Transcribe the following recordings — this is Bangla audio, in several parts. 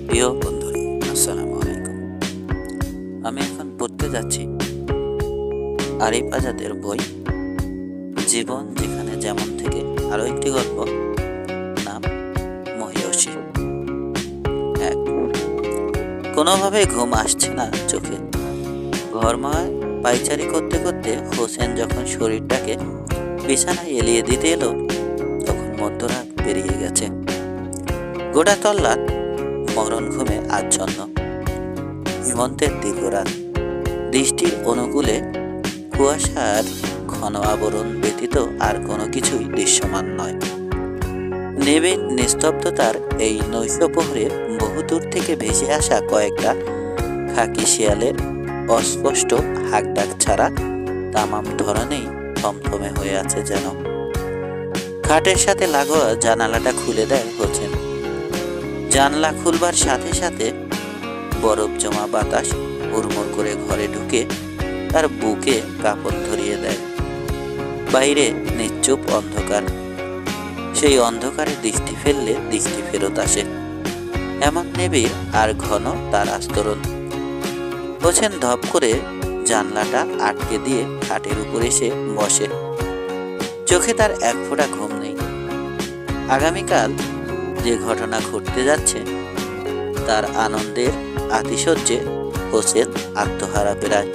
প্রিয় বন্ধুরা, আসসালামু আলাইকুম। আমি এখন পড়তে যাচ্ছি আরিফ আজাদের বই জীবন যেখানে যেমন থেকে আরও একটি গল্প, নাম মহিয়সী। এক, কোনোভাবে ঘুম আসছে না চোখে। ঘরময় পায়চারি করতে করতে হোসেন যখন শরীরটাকে বিছানায় এলিয়ে দিতে এলো, তখন মধ্যরাত পেরিয়ে গেছে। গোটা তল্লাট মরণ ঘুমে আচ্ছন্ন। হেমন্তের দীর্ঘ রাত, দৃষ্টির অনুকূলে কুয়াশার ঘন আবরণ ব্যতীত আর কোনো কিছুই দৃশ্যমান নয়। নিবিড় নিস্তব্ধতার এই নৈশপ্রহরে বহুদূর থেকে ভেসে আসা কয়েকটা খাকি শিয়ালের অস্পষ্ট হাঁকডাক ছাড়া তামাম ধরনেই থমথমে হয়ে আছে যেন। খাটের সাথে লাগোয়া জানালাটা খুলে দেয় হোসেন। জানলা খুলবার সাথে সাথে বরফ জমা বাতাস হুড়মুড় করে ঘরে ঢুকে তার বুকে কাপড় ধরিয়ে দেয়। বাইরে নিশ্চুপ অন্ধকার। সেই অন্ধকারে দৃষ্টি ফেললে দৃষ্টি ফেরত আসে। এমন নিবিড় আর ঘন তার আস্তরণ। হোসেন ধপ করে জানলাটা আটকে দিয়ে খাটের উপর এসে বসে। চোখে তার এক ফোঁটা ঘুম নেই। আগামীকাল যে ঘটনা ঘটতে যাচ্ছে তার আনন্দের আতিশয্যে হোসেন আত্মহারা প্রায়।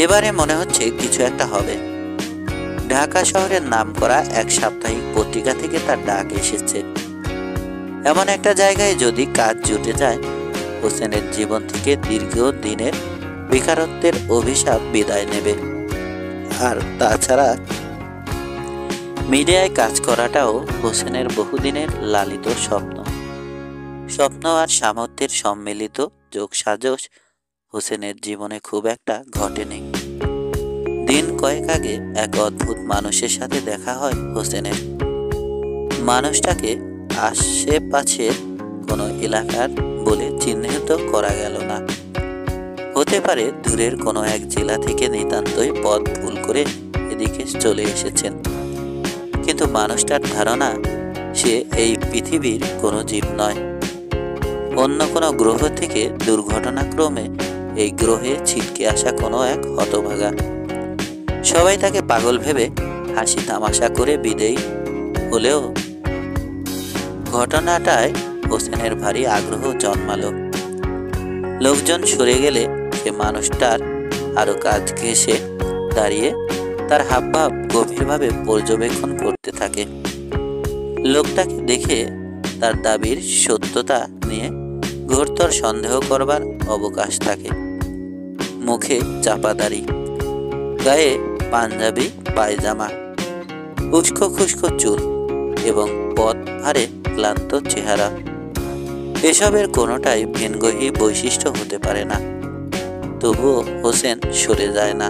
এবারে মনে হচ্ছে কিছু একটা হবে। ঢাকা শহরের নামকরা এক সাপ্তাহিক পত্রিকা থেকে তার ডাক এসেছে। এমন একটা জায়গায় যদি কাজ জুটে যায়, হোসেনের জীবন থেকে দীর্ঘ দিনের বেকারত্বের অভিশাপ বিদায় নেবে। আর তাছাড়া মিডিয়ায় কাজ করাটাও হোসেনের বহুদিনের লালিত স্বপ্ন। স্বপ্ন আর সামর্থ্যের সম্মিলিত যোগসাজশ হোসেনের জীবনে খুব একটা ঘটেনি। দিন কয়েক আগে এক অদ্ভুত মানুষের সাথে দেখা হয় হোসেনের। মানুষটাকে আশেপাশের কোনো এলাকার বলে চিহ্নিত করা গেল না। হতে পারে দূরের কোনো এক জেলা থেকে নিতান্তই পথ ভুল করে এদিকে চলে এসেছেন। কিন্তু মানুষটার ধারণা সে এই পৃথিবীর কোনো জীব নয়। অন্য কোনো গ্রহ থেকে দুর্ঘটনাক্রমে এই গ্রহে ছিটকে আসা কোনো এক হতভাগা। সবাই তাকে পাগল ভেবে হাসি তামাশা করে বিদেয়ী হলেও ঘটনাটায় হোসেনের ভারী আগ্রহ জন্মালো। লোকজন সরে গেলে সে মানুষটার আরো কাজ ঘেঁষে দাঁড়িয়ে তার হাবভাব গভীরভাবে পর্যবেক্ষণ করতে থাকে। লোকটাকে দেখে তার দাবির সত্যতা নিয়ে ঘোরতর সন্দেহ করবার অবকাশ থাকে। মুখে চাপা দাড়ি, গায়ে পাঞ্জাবি পায়জামা, উস্কো খুস্কো চুল এবং পথ ভারে ক্লান্ত চেহারা। এসবের কোনোটাই ভিনগ্রহী বৈশিষ্ট্য হতে পারে না। তবুও হোসেন সরে যায় না।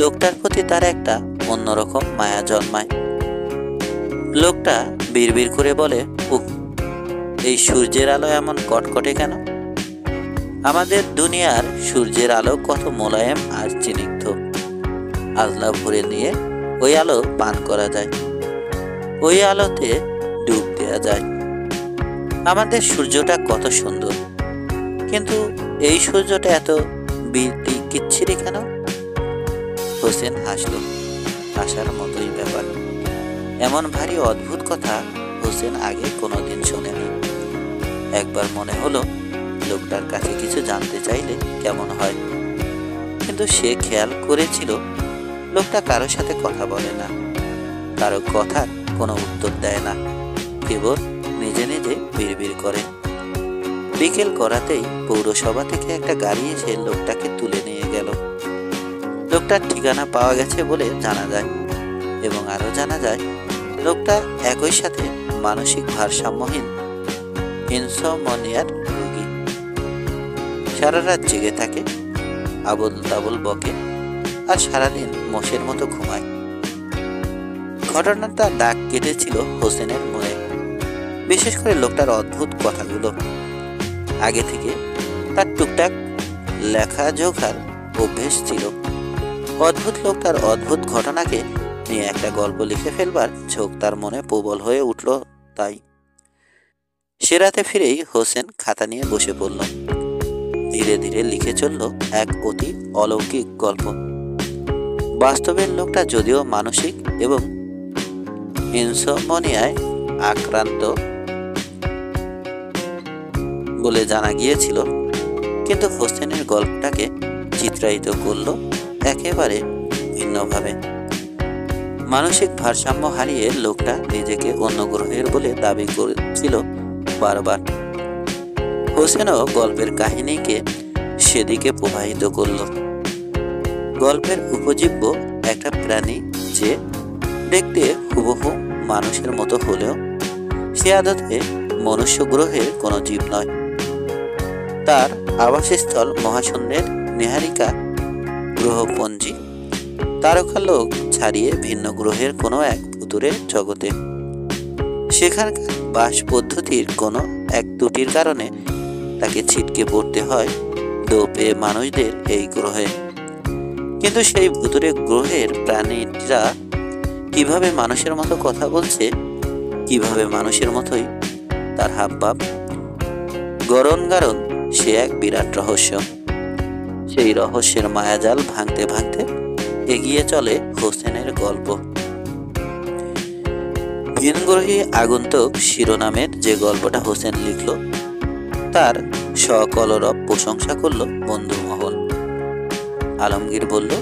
লোকটার প্রতি তার একটা অন্যরকম মায়া জন্মায়। লোকটা বিড়বিড় করে বলে, উহ, এই সূর্যের আলো এমন কটকটে কেন? আমাদের দুনিয়ার সূর্যের আলো কত মোলায়েম আর স্নিগ্ধ। আজলা ভরে নিয়ে ওই আলো পান করা যায়, ওই আলোতে ডুব দেওয়া যায়। আমাদের সূর্যটা কত সুন্দর, কিন্তু এই সূর্যটা এত বিচ্ছিরি কেন? হোসেন হাসল। হাসার মতোই ব্যাপার। এমন ভারী অদ্ভুত কথা হোসেন আগে কোনোদিন শোনেনি। একবার মনে হলো লোকটার কাছে কিছু জানতে চাইলে কেমন হয়, কিন্তু সে খেয়াল করেছিল লোকটা কারোর সাথে কথা বলে না, কারো কথার কোনো উত্তর দেয় না, কেবল নিজে নিজে বিড়বিড় করে। বিকেল করাতেই পৌরসভা থেকে একটা গাড়ি এসে লোকটাকে তুলে নিয়ে গেল। লোকটার ঠিকানা পাওয়া গেছে বলে জানা যায়, এবং আরো জানা যায় লোকটা একই সাথে মানসিক ভারসাম্যহীন ইনসমনিয়ার রোগী। সারা রাত জেগে থাকে, আবল তাবল বকে, আর সারাদিন মোষের মতো ঘুমায়। ঘটনাটা দাগ কেটেছিল হোসেনের মনে, বিশেষ করে লোকটার অদ্ভুত কথাগুলো। আগে থেকে তার টুকটাক লেখাজোখার অভ্যেস ছিল। অদ্ভুত লোকটার অদ্ভুত ঘটনাকে নিয়ে একটা গল্প লিখে ফেলবার ঝোঁক তার মনে প্রবল হয়ে উঠল। তাই সে রাতে ফিরেই হোসেন খাতা নিয়ে বসে পড়ল। ধীরে ধীরে লিখে চলল এক অতি অলৌকিক গল্প। বাস্তবের লোকটা যদিও মানসিক এবং ইনসমনিয়ায় আক্রান্ত বলে জানা গিয়েছিল, কিন্তু হোসেনের গল্পটাকে চিত্রায়িত করল একেবারে ভিন্নভাবে। মানসিক ভারসাম্য হারিয়ে লোকটা নিজেকে অন্য গ্রহের বলে দাবি করেছিল বারবার। হোসেনও গল্পের কাহিনীকে সেদিকে প্রবাহিত করল। গল্পের উপজীব্য একটা প্রাণী যে দেখতে হুবহু মানুষের মতো হলেও সে আদতে মনুষ্য গ্রহের কোনো জীব নয়। তার আবাসস্থল মহাশূন্যের নীহারিকা গ্রহপঞ্জি, তারকালোক ছাড়িয়ে ভিন্ন গ্রহের কোনো এক ভুতুড়ে জগতে। সেখানকার বাস পদ্ধতির কোনো এক ত্রুটির কারণে তাকে ছিটকে পড়তে হয় দোপে মানুষদের এই গ্রহে। কিন্তু সেই ভুতুড়ে গ্রহের প্রাণীরা কিভাবে মানুষের মতো কথা বলছে, কিভাবে মানুষের মতোই তার হাবভাব, গরণ গারণ, সে এক বিরাট রহস্য। সেই রহস্যের মায়াজাল ভাঙতে ভাঙতে এগিয়ে চলে হোসেনের গল্প। ভিনগ্রহী আগন্তুক শিরোনামের যে গল্পটা হোসেন লিখল, তার সকলরব প্রশংসা করল বন্ধু মহল। আলমগীর বলল,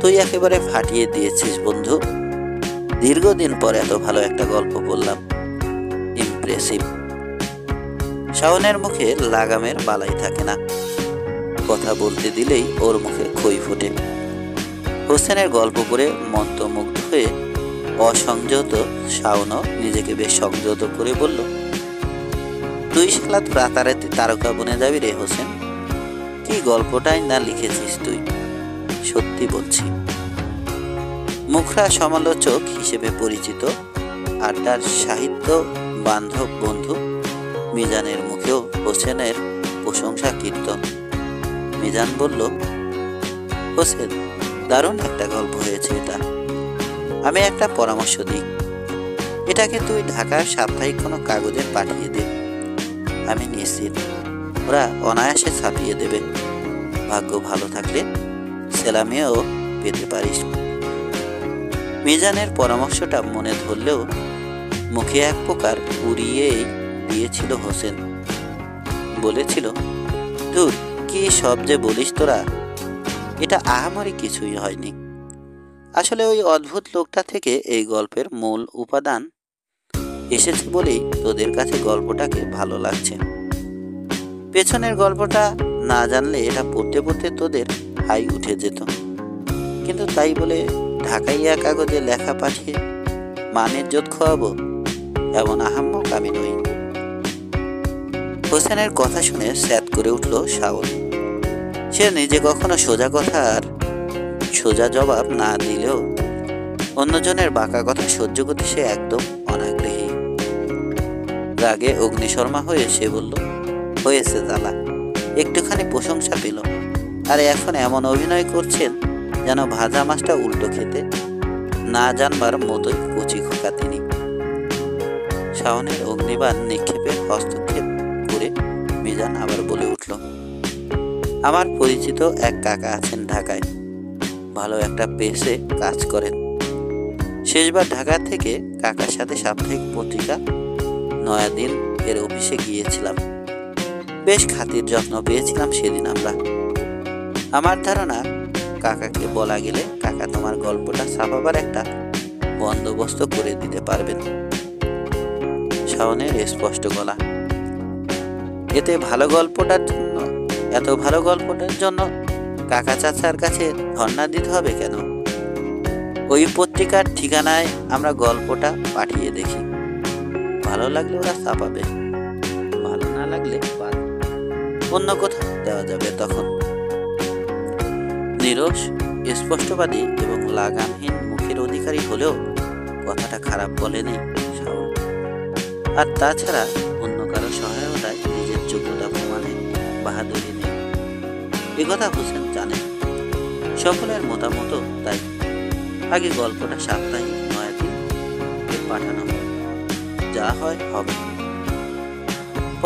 তুই একেবারে ফাটিয়ে দিয়েছিস বন্ধু, দীর্ঘদিন পর এত ভালো একটা গল্প বললাম, ইমপ্রেসিভ। শাওনের মুখে লাগামের বালাই থাকে না, কথা বলতে দিলেই ওর মুখে খই ফোটে। হোসেনের গল্প করে মন্ত্রমুগ্ধ হয়ে অসংযত শাওনও নিজেকে বেশ সংযত করে বলল, তুই শালা তো রাতারাতি তারকা বনে যাবি রে হোসেন, কি গল্পটাই না লিখেছিস তুই, সত্যি বলছি। মুখরা সমালোচক হিসেবে পরিচিত আড্ডার সাহিত্য বান্ধব বন্ধু মিজানের মুখেও হোসেনের প্রশংসা কীর্তন। মিজান বলল, হোসেন, দারুণ একটা গল্প হয়েছে এটা। আমি একটা পরামর্শ দিই, এটাকে তুই ঢাকার সাপ্তাহিক কোনো কাগজে পাঠিয়ে দে। আমি নিশ্চিত ওরা অনায়াসে ছাপিয়ে দেবে। ভাগ্য ভালো থাকলে সেলামিও পেতে পারিস। মিজানের পরামর্শটা মনে ধরলেও মুখে এক প্রকার উড়িয়েই দিয়েছিল হোসেন। বলেছিল, ধুর, কি সব যে বলিস তোরা, এটা আহামরি কিছুই হয়নি। আসলে ওই অদ্ভুত লোকটা থেকে এই গল্পের মূল উপাদান এসেছে বলেই তোদের কাছে গল্পটাকে ভালো লাগছে। পেছনের গল্পটা না জানলে এটা পড়তে পড়তে তোদের হাই উঠে যেত, কিন্তু তাই বলে ঢাকাইয়া কাগজে লেখা পাঠিয়ে মানের জোট খোয়াবো, এমন আহাম্মক আমি নই। হোসেনের কথা শুনে স্যাদ করে উঠল শাওন। সে নিজে কখনো সোজা কথার সোজা জবাব না দিলেও অন্যজনের বাঁকা কথা সহ্য করতে সে একদম অনাগ্রহী। রাগে অগ্নিশর্মা হয়ে সে বলল, হয়েছে জ্বালা, একটুখানি প্রশংসা পেল, আর এখন এমন অভিনয় করছেন যেন ভাজা মাছটা উল্টো খেতে না জানবার মতোই কচি খোকা তিনি। শাওনের অগ্নিবাণ নিক্ষেপে হস্তক্ষেপ করে মিজান আবার বলে উঠল, আমার পরিচিত এক কাকা আছেন ঢাকায়, ভালো একটা পেশে কাজ করেন। শেষবার ঢাকা থেকে কাকার সাথে সাপ্তাহিক পত্রিকা নয়াদিন এর অফিসে গিয়েছিলাম। বেশ খাতির যত্ন পেয়েছিলাম সেদিন আমরা। আমার ধারণা কাকাকে বলা গেলে কাকা তোমার গল্পটা ছাপাবার একটা বন্দোবস্ত করে দিতে পারবেন। শাওনের স্পষ্ট গলা, এত ভালো গল্পটার জন্য কাকা চাচার কাছে ধর্ণা দিতে হবে কেন? ওই পত্রিকার ঠিকানায় আমরা গল্পটা পাঠিয়ে দেখি, ভালো লাগলে ওরা ছাপাবে, ভালো না লাগলে অন্য কোথাও দেওয়া যাবে। তখন নীরস, স্পষ্টবাদী এবং লাগামহীন মুখের অধিকারী হলেও কথাটা খারাপ বলেনি শাওন। আর তাছাড়া অন্য কারো সহায়তায় নিজের যোগ্যতা প্রমাণে বাহাদুরি নেই, একথা হোসেন জানে। সকলের মতামত তাই। আগে গল্পটা সাপ্তাহিক নয়াদিন পাঠানো হয়, যা হয় হবে।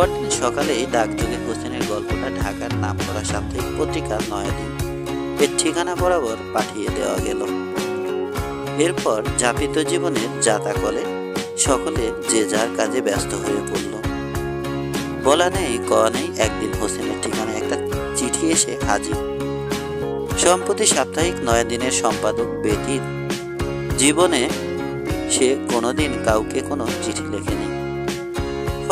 পরদিন সকালেই ডাকযোগে হোসেনের গল্পটা ঢাকার নামকরা সাপ্তাহিক পত্রিকা নয়াদিন এর ঠিকানা বরাবর পাঠিয়ে দেওয়া গেল। এরপর যাপিত জীবনের যাতাকলে সকলে যে যার কাজে ব্যস্ত হয়ে পড়ল। বলা নেই কওয়া নেই, একদিন হোসেনের ঠিকানায় একটা চিঠি এসে হাজির। সম্প্রতি সাপ্তাহিক নয়াদিনের সম্পাদক ব্যতীত জীবনে সে কোনোদিন কাউকে কোনো চিঠি লেখেনি।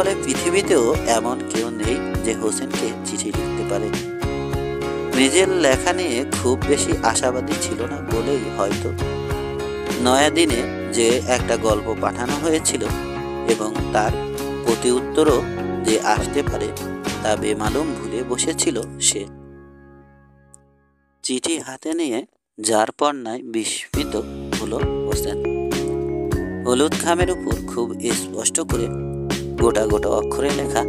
ফলে পৃথিবীতেও এমন কেউ নেই যে হোসেনকে চিঠি লিখতে পারে। নিজের লেখা নিয়ে খুব বেশি আশাবাদী ছিল না বলেই হয়তো নয়াদিনে যে একটা গল্প পাঠানো হয়েছিল এবং তার প্রতি উত্তরও যে আসতে পারে তা বেমালুম ভুলে বসেছিল সে। চিঠি হাতে নিয়ে যার পর্নায় বিস্মিত হলো হোসেন। হলুদ খামের উপর খুব স্পষ্ট করে গোটা গোটা অক্ষরে লেখা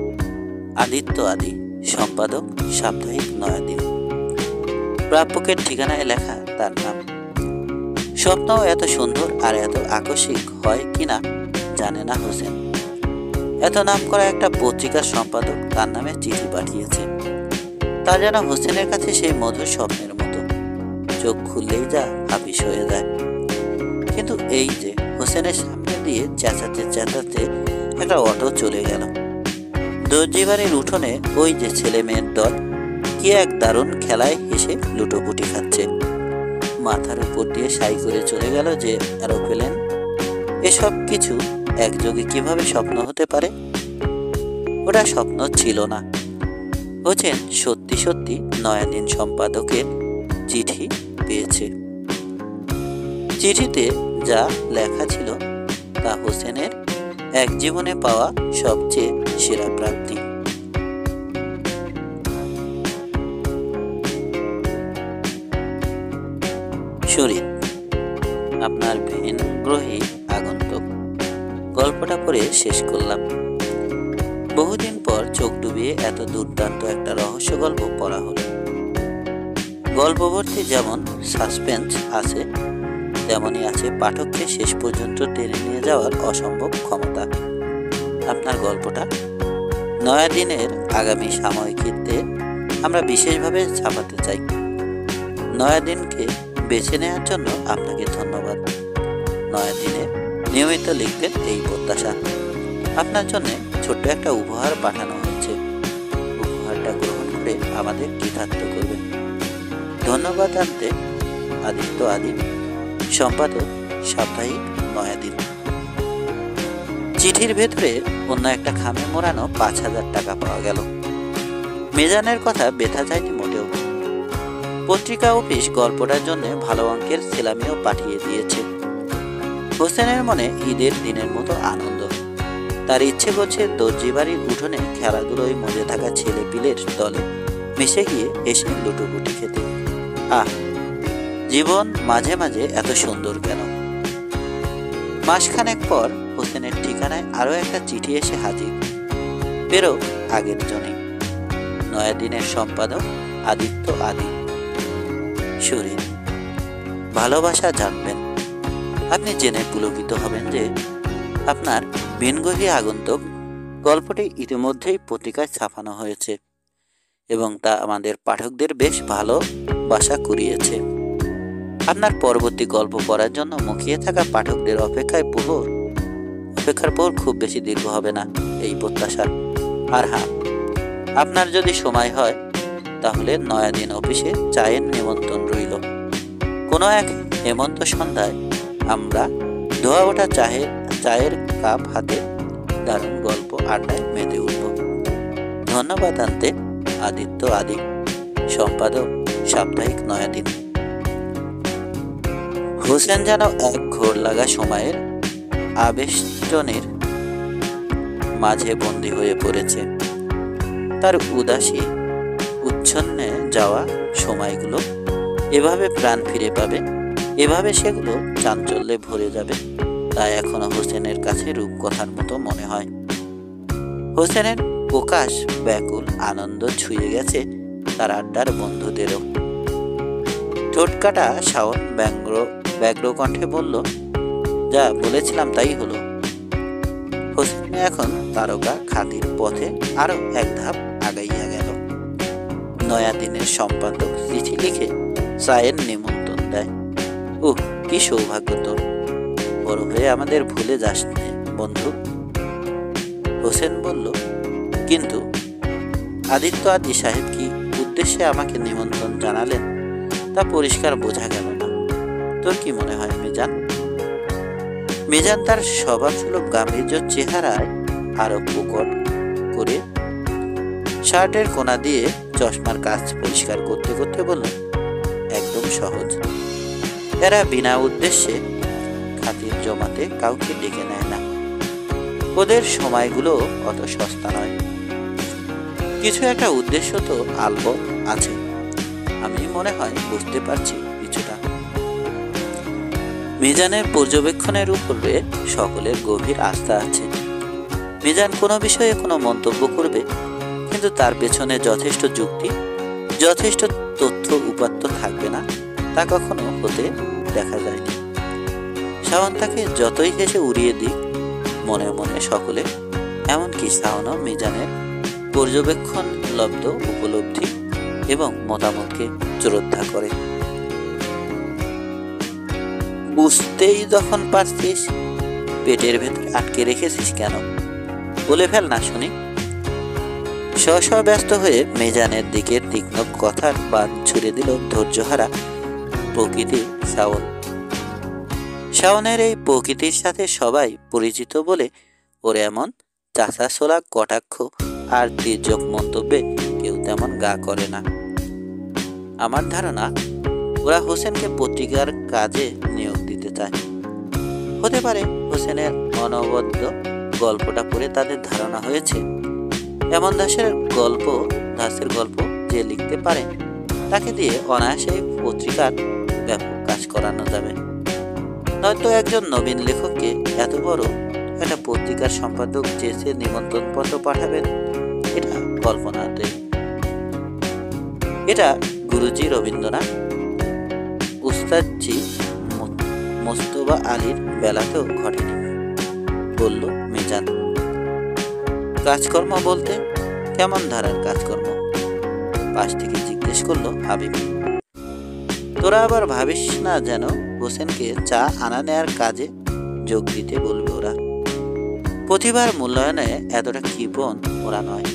আদিত্য আদি, সম্পাদক সাপ্তাহিক নয়াদিন। প্রাপকের ঠিকানায় লেখা তার নাম। স্বপ্নও এত সুন্দর আর এত আকস্মিক হয় কিনা জানে না হোসেন। এত নাম করা একটা পত্রিকার সম্পাদক তার নামে চিঠি পাঠিয়েছে। তা যেন হোসেনের কাছে সেই মধুর স্বপ্নের মতো, চোখ খুললেই যা হাপিস হয়ে যায়। কিন্তু এই যে হোসেনের সামনে দিয়ে চেঁচাতে চেঁচাতে একটা অটো চলে গেল। দর্জি বাড়ির উঠোনে ওই যে ছেলে মেয়ের দল কি এক দারুণ খেলায় হেসে লুটোপুটি খাচ্ছে। মাথার উপর দিয়ে সাই করে চলে গেল যে এরোপ্লেন। এসব কিছু একযোগে কিভাবে স্বপ্ন হতে পারে? ওটা স্বপ্ন ছিল না। হোসেন সত্যি সত্যি নয়াদিন সম্পাদকের চিঠি পেয়েছে। চিঠিতে যা লেখা ছিল তা হোসেনের এক জীবনে পাওয়া সবচেয়ে সেরা প্রাপ্তি। শরীর আপনার ভিনগ্রহী আগন্তুক গল্পটা পড়ে শেষ করলাম। বহুদিন পর চোখ ডুবিয়ে এত দুর্দান্ত একটা রহস্য গল্প পড়া হলো। গল্প ভর্তি যেমন সাসপেন্স আছে, তেমনই আছে পাঠককে শেষ পর্যন্ত টেনে নিয়ে যাওয়ার অসম্ভব ক্ষমতা। আপনার গল্পটা নয়াদিনের আগামী সাময়িকীতে আমরা বিশেষভাবে ছাপাতে চাই। নয়াদিনকে বেছে নেওয়ার জন্য আপনাকে ধন্যবাদ। নয়াদিনে নিয়মিত লিখবেন এই প্রত্যাশা। আপনার জন্য ছোট্ট একটা উপহার পাঠানো হচ্ছে। উপহারটা গ্রহণ করে আমাদের কৃতার্থ করবেন। ধন্যবাদ আনতে আদিত্য আদি, সম্পাদক সাপ্তাহিক নয়াদিন। চিঠির ভেতরে অন্য একটা খামে মোড়ানো 5,000 টাকা পাওয়া গেল। মেজানের কথা বেথা যায়নি মোটেও। পত্রিকা অফিস গল্পটার জন্য ভালো অঙ্কের সেলামিও পাঠিয়ে দিয়েছে। হোসেনের মনে ঈদের দিনের মতো আনন্দ। তার ইচ্ছে করছে দর্জি বাড়ির উঠোনে খেলাধুলোয় মজে থাকা ছেলে পিলের দলে মিশে গিয়ে এসে লুটোপুটি খেতে। জীবন মাঝে মাঝে এত সুন্দর কেন? মাসখানেক পর হোসেনের ঠিকানায় আরো একটা চিঠি এসে হাজির। বেরো আগের জনে, নয়াদিনের সম্পাদক আদিত্য আদি। শরীর ভালোবাসা জানবেন। আপনি জেনে পুলকিত হবেন যে আপনার ভিনগ্রহী আগন্তুক গল্পটি ইতিমধ্যেই পত্রিকায় ছাপানো হয়েছে এবং তা আমাদের পাঠকদের বেশ ভালোবাসা কুড়িয়েছে। আপনার পরবর্তী গল্প পড়ার জন্য মুখিয়ে থাকা পাঠকদের অপেক্ষার পর খুব বেশি দীর্ঘ হবে না এই প্রত্যাশা। আর হ্যাঁ, আপনার যদি সময় হয় তাহলে নয়াদিন অফিসে চায়ের নিমন্ত্রণ রইল। কোনো এক হেমন্ত সন্ধ্যায় আমরা ধোয়া ওঠা চায়ের কাপ হাতে দারুণ গল্প আড্ডায় মেতে উঠব। ধন্যবাদ আনতে আদিত্য আদি, সম্পাদক সাপ্তাহিক নয়াদিন। হোসেন যেন এক ঘোর লাগা সময়ের আবেষ্টনের মাঝে বন্দী হয়ে পড়েছে। তার উদাসী উচ্ছন্নে যাওয়া সময়গুলো এভাবে প্রাণ ফিরে পাবে, এভাবে সেগুলো চাঞ্চল্যে ভরে যাবে, তাই এখনো হোসেনের কাছে রূপকথার মতো মনে হয়। হোসেনের প্রকাশ ব্যাকুল আনন্দ ছুঁয়ে গেছে তার আড্ডার বন্ধুদেরও। ঠোঁটকাটা শাওন ব্যগ্র কণ্ঠে বলল, যা বলেছিলাম তাই হলো। হোসেন মিয়া এখন তারকা খ্যাতির পথে আরো এক ধাপ আগাইয়া গেল। নয়া দিনের সম্পাদক চিঠি লিখে চায়ের নিমন্ত্রণ দেয়। কি সৌভাগ্য তোর, বড় হয়ে আমাদের ভুলে যাস নে বন্ধু। হোসেন বলল, কিন্তু আদিত্য আদি সাহেব কি উদ্দেশ্যে আমাকে নিমন্ত্রণ জানালেন তা পরিষ্কার বোঝা গেল না। তোর কি মনে হয় মিজান? মিজান তার স্বভাবসুলভ গাম্ভীর্য চেহারায় আরো প্রকট করে শার্টের কোনা দিয়ে চশমার কাজ পরিষ্কার করতে করতে বলল, একদম সহজ। এরা বিনা উদ্দেশ্যে খাতির জমাতে কাউকে ডেকে নেয় না। ওদের সময়গুলো অত সস্তা নয়। কিছু একটা উদ্দেশ্য তো আলবৎ আছে। আমি মনে হয় বুঝতে পারছি কিছুটা। মিজানের পর্যবেক্ষণের উপরে সকলের গভীর আস্থা আছে। মিজান কোনো বিষয়ে কোনো মন্তব্য করবে, কিন্তু তার পেছনে যথেষ্ট যুক্তি, যথেষ্ট তথ্য উপাত্ত থাকবে না, তা কখনো হতে দেখা যায়নি। শাওন তাকে যতই হেসে উড়িয়ে দিক, মনে মনে সকলে, এমনকি শাওনও মিজানের পর্যবেক্ষণ লব্ধ উপলব্ধি এবং মতামতকে শ্রদ্ধা করে। বুঝতেই যখন পারছিস, পেটের ভেতর আটকে রেখেছিস কেন? বলে ফেল না শুনি। স্ব ব্যস্ত হয়ে মিজানের দিকে তীক্ষ্ণ কথার বান ছুড়ে দিল ধৈর্যহারা প্রকৃতির শাওন। শাওনের এই প্রকৃতির সাথে সবাই পরিচিত বলে ওর এমন চাচাছোলা কটাক্ষ আর তির্যক মন্তব্যে কেউ তেমন গা করে না। আমার ধারণা ওরা হোসেনকে পত্রিকার কাজে নিয়োগ দিতে চায়। হতে পারে হোসেনের অনবদ্য গল্পটা পড়ে তাদের ধারণা হয়েছে এমন দাসের গল্প যে লিখতে পারে তাকে দিয়ে অনায়াসে পত্রিকার ব্যাপক কাজ করানো যাবে। নয়তো একজন নবীন লেখককে এত বড় একটা পত্রিকার সম্পাদক যে সে নিমন্ত্রণ পত্র পাঠাবেন, এটা কল্পনাতে। এটা গুরুজি রবীন্দ্রনাথ, উস্তাদজি মোস্তফা আলীর বেলাতেও ঘটেনি, বলল মিজান। কাজকর্ম বলতে কেমন ধারার কাজকর্ম? পাশ থেকে জিজ্ঞেস করলো হাবিব। তোরা আবার ভাবিস না যেন হোসেনকে চা আনা নেয়ার কাজে যোগ দিতে বলবে ওরা। প্রতিভার মূল্যায়নে এতটা কৃপণ ওরা নয়।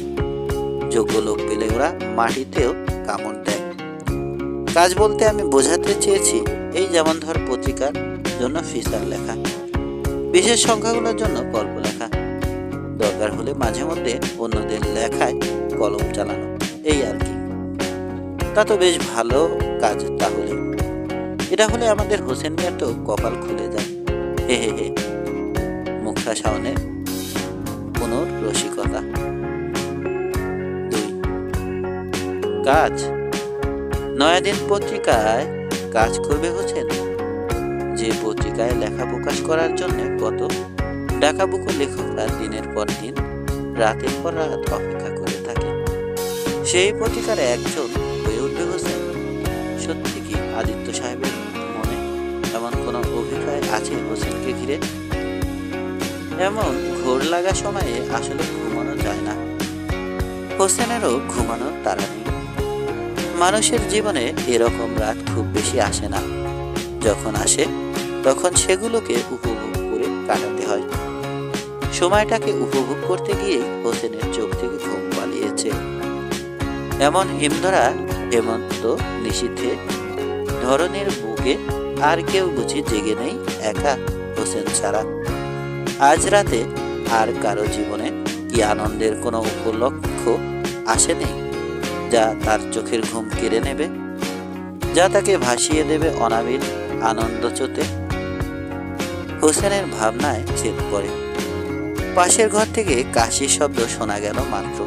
যোগ্য লোক পেলে ওরা মাটিতেও কামড় দেয়। কাজ বলতে আমি বোঝাতে চেয়েছি, এই যেমন ধর পত্রিকার জন্য ফিচার লেখা, বিশেষ সংখ্যাগুলোর জন্য গল্প লেখা, দরকার হলে মাঝে মধ্যে অন্যদের লেখায় কলম চালানো, এই আর কি। তা তো বেশ ভালো কাজ তাহলে। এটা হলে আমাদের হোসেন মিয়ার তো কপাল খুলে যায়। হে হে হে। মুখটা শাওনের পুনর্রসিকতা। 2 কাজ। নয়াদিন পত্রিকায় কাজ করবে হোসেন, যে পত্রিকায় লেখা প্রকাশ করার জন্য কত ডাকাবুকো লেখকরা দিনের পর দিন, রাতের পর রাত অপেক্ষা করে থাকে, সেই পত্রিকার একজন হয়ে উঠবে হোসেন। সত্যি কি আদিত্য সাহেবের মনে এমন কোনো অভিপ্রায় আছে হোসেনকে ঘিরে? এমন ঘোর লাগা সময়ে আসলে ঘুমানো যায় না। হোসেনেরও ঘুমানোর তাড়া নেই। মানুষের জীবনে এরকম রাত খুব বেশি আসে না। যখন আসে তখন সেগুলোকে উপভোগ করে কাটাতে হয়। সময়টাকে উপভোগ করতে গিয়ে হোসেনের চোখ থেকে ঘুম পালিয়েছে। এমন হিমধরা হেমন্ত নিশীথে ধরনের বুকে আর কেউ বুঝি জেগে নেই একা হোসেন ছাড়া। আজ রাতে আর কারো জীবনে কি আনন্দের কোনো উপলক্ষ আসেনি যা তার চোখের ঘুম কেড়ে নেবে, যা তাকে ভাসিয়ে দেবে অনাবিল আনন্দ চোতে? হোসেনের ভাবনায় ছেদ পড়ে। পাশের ঘর থেকে কাশির শব্দ শোনা গেল মাত্র।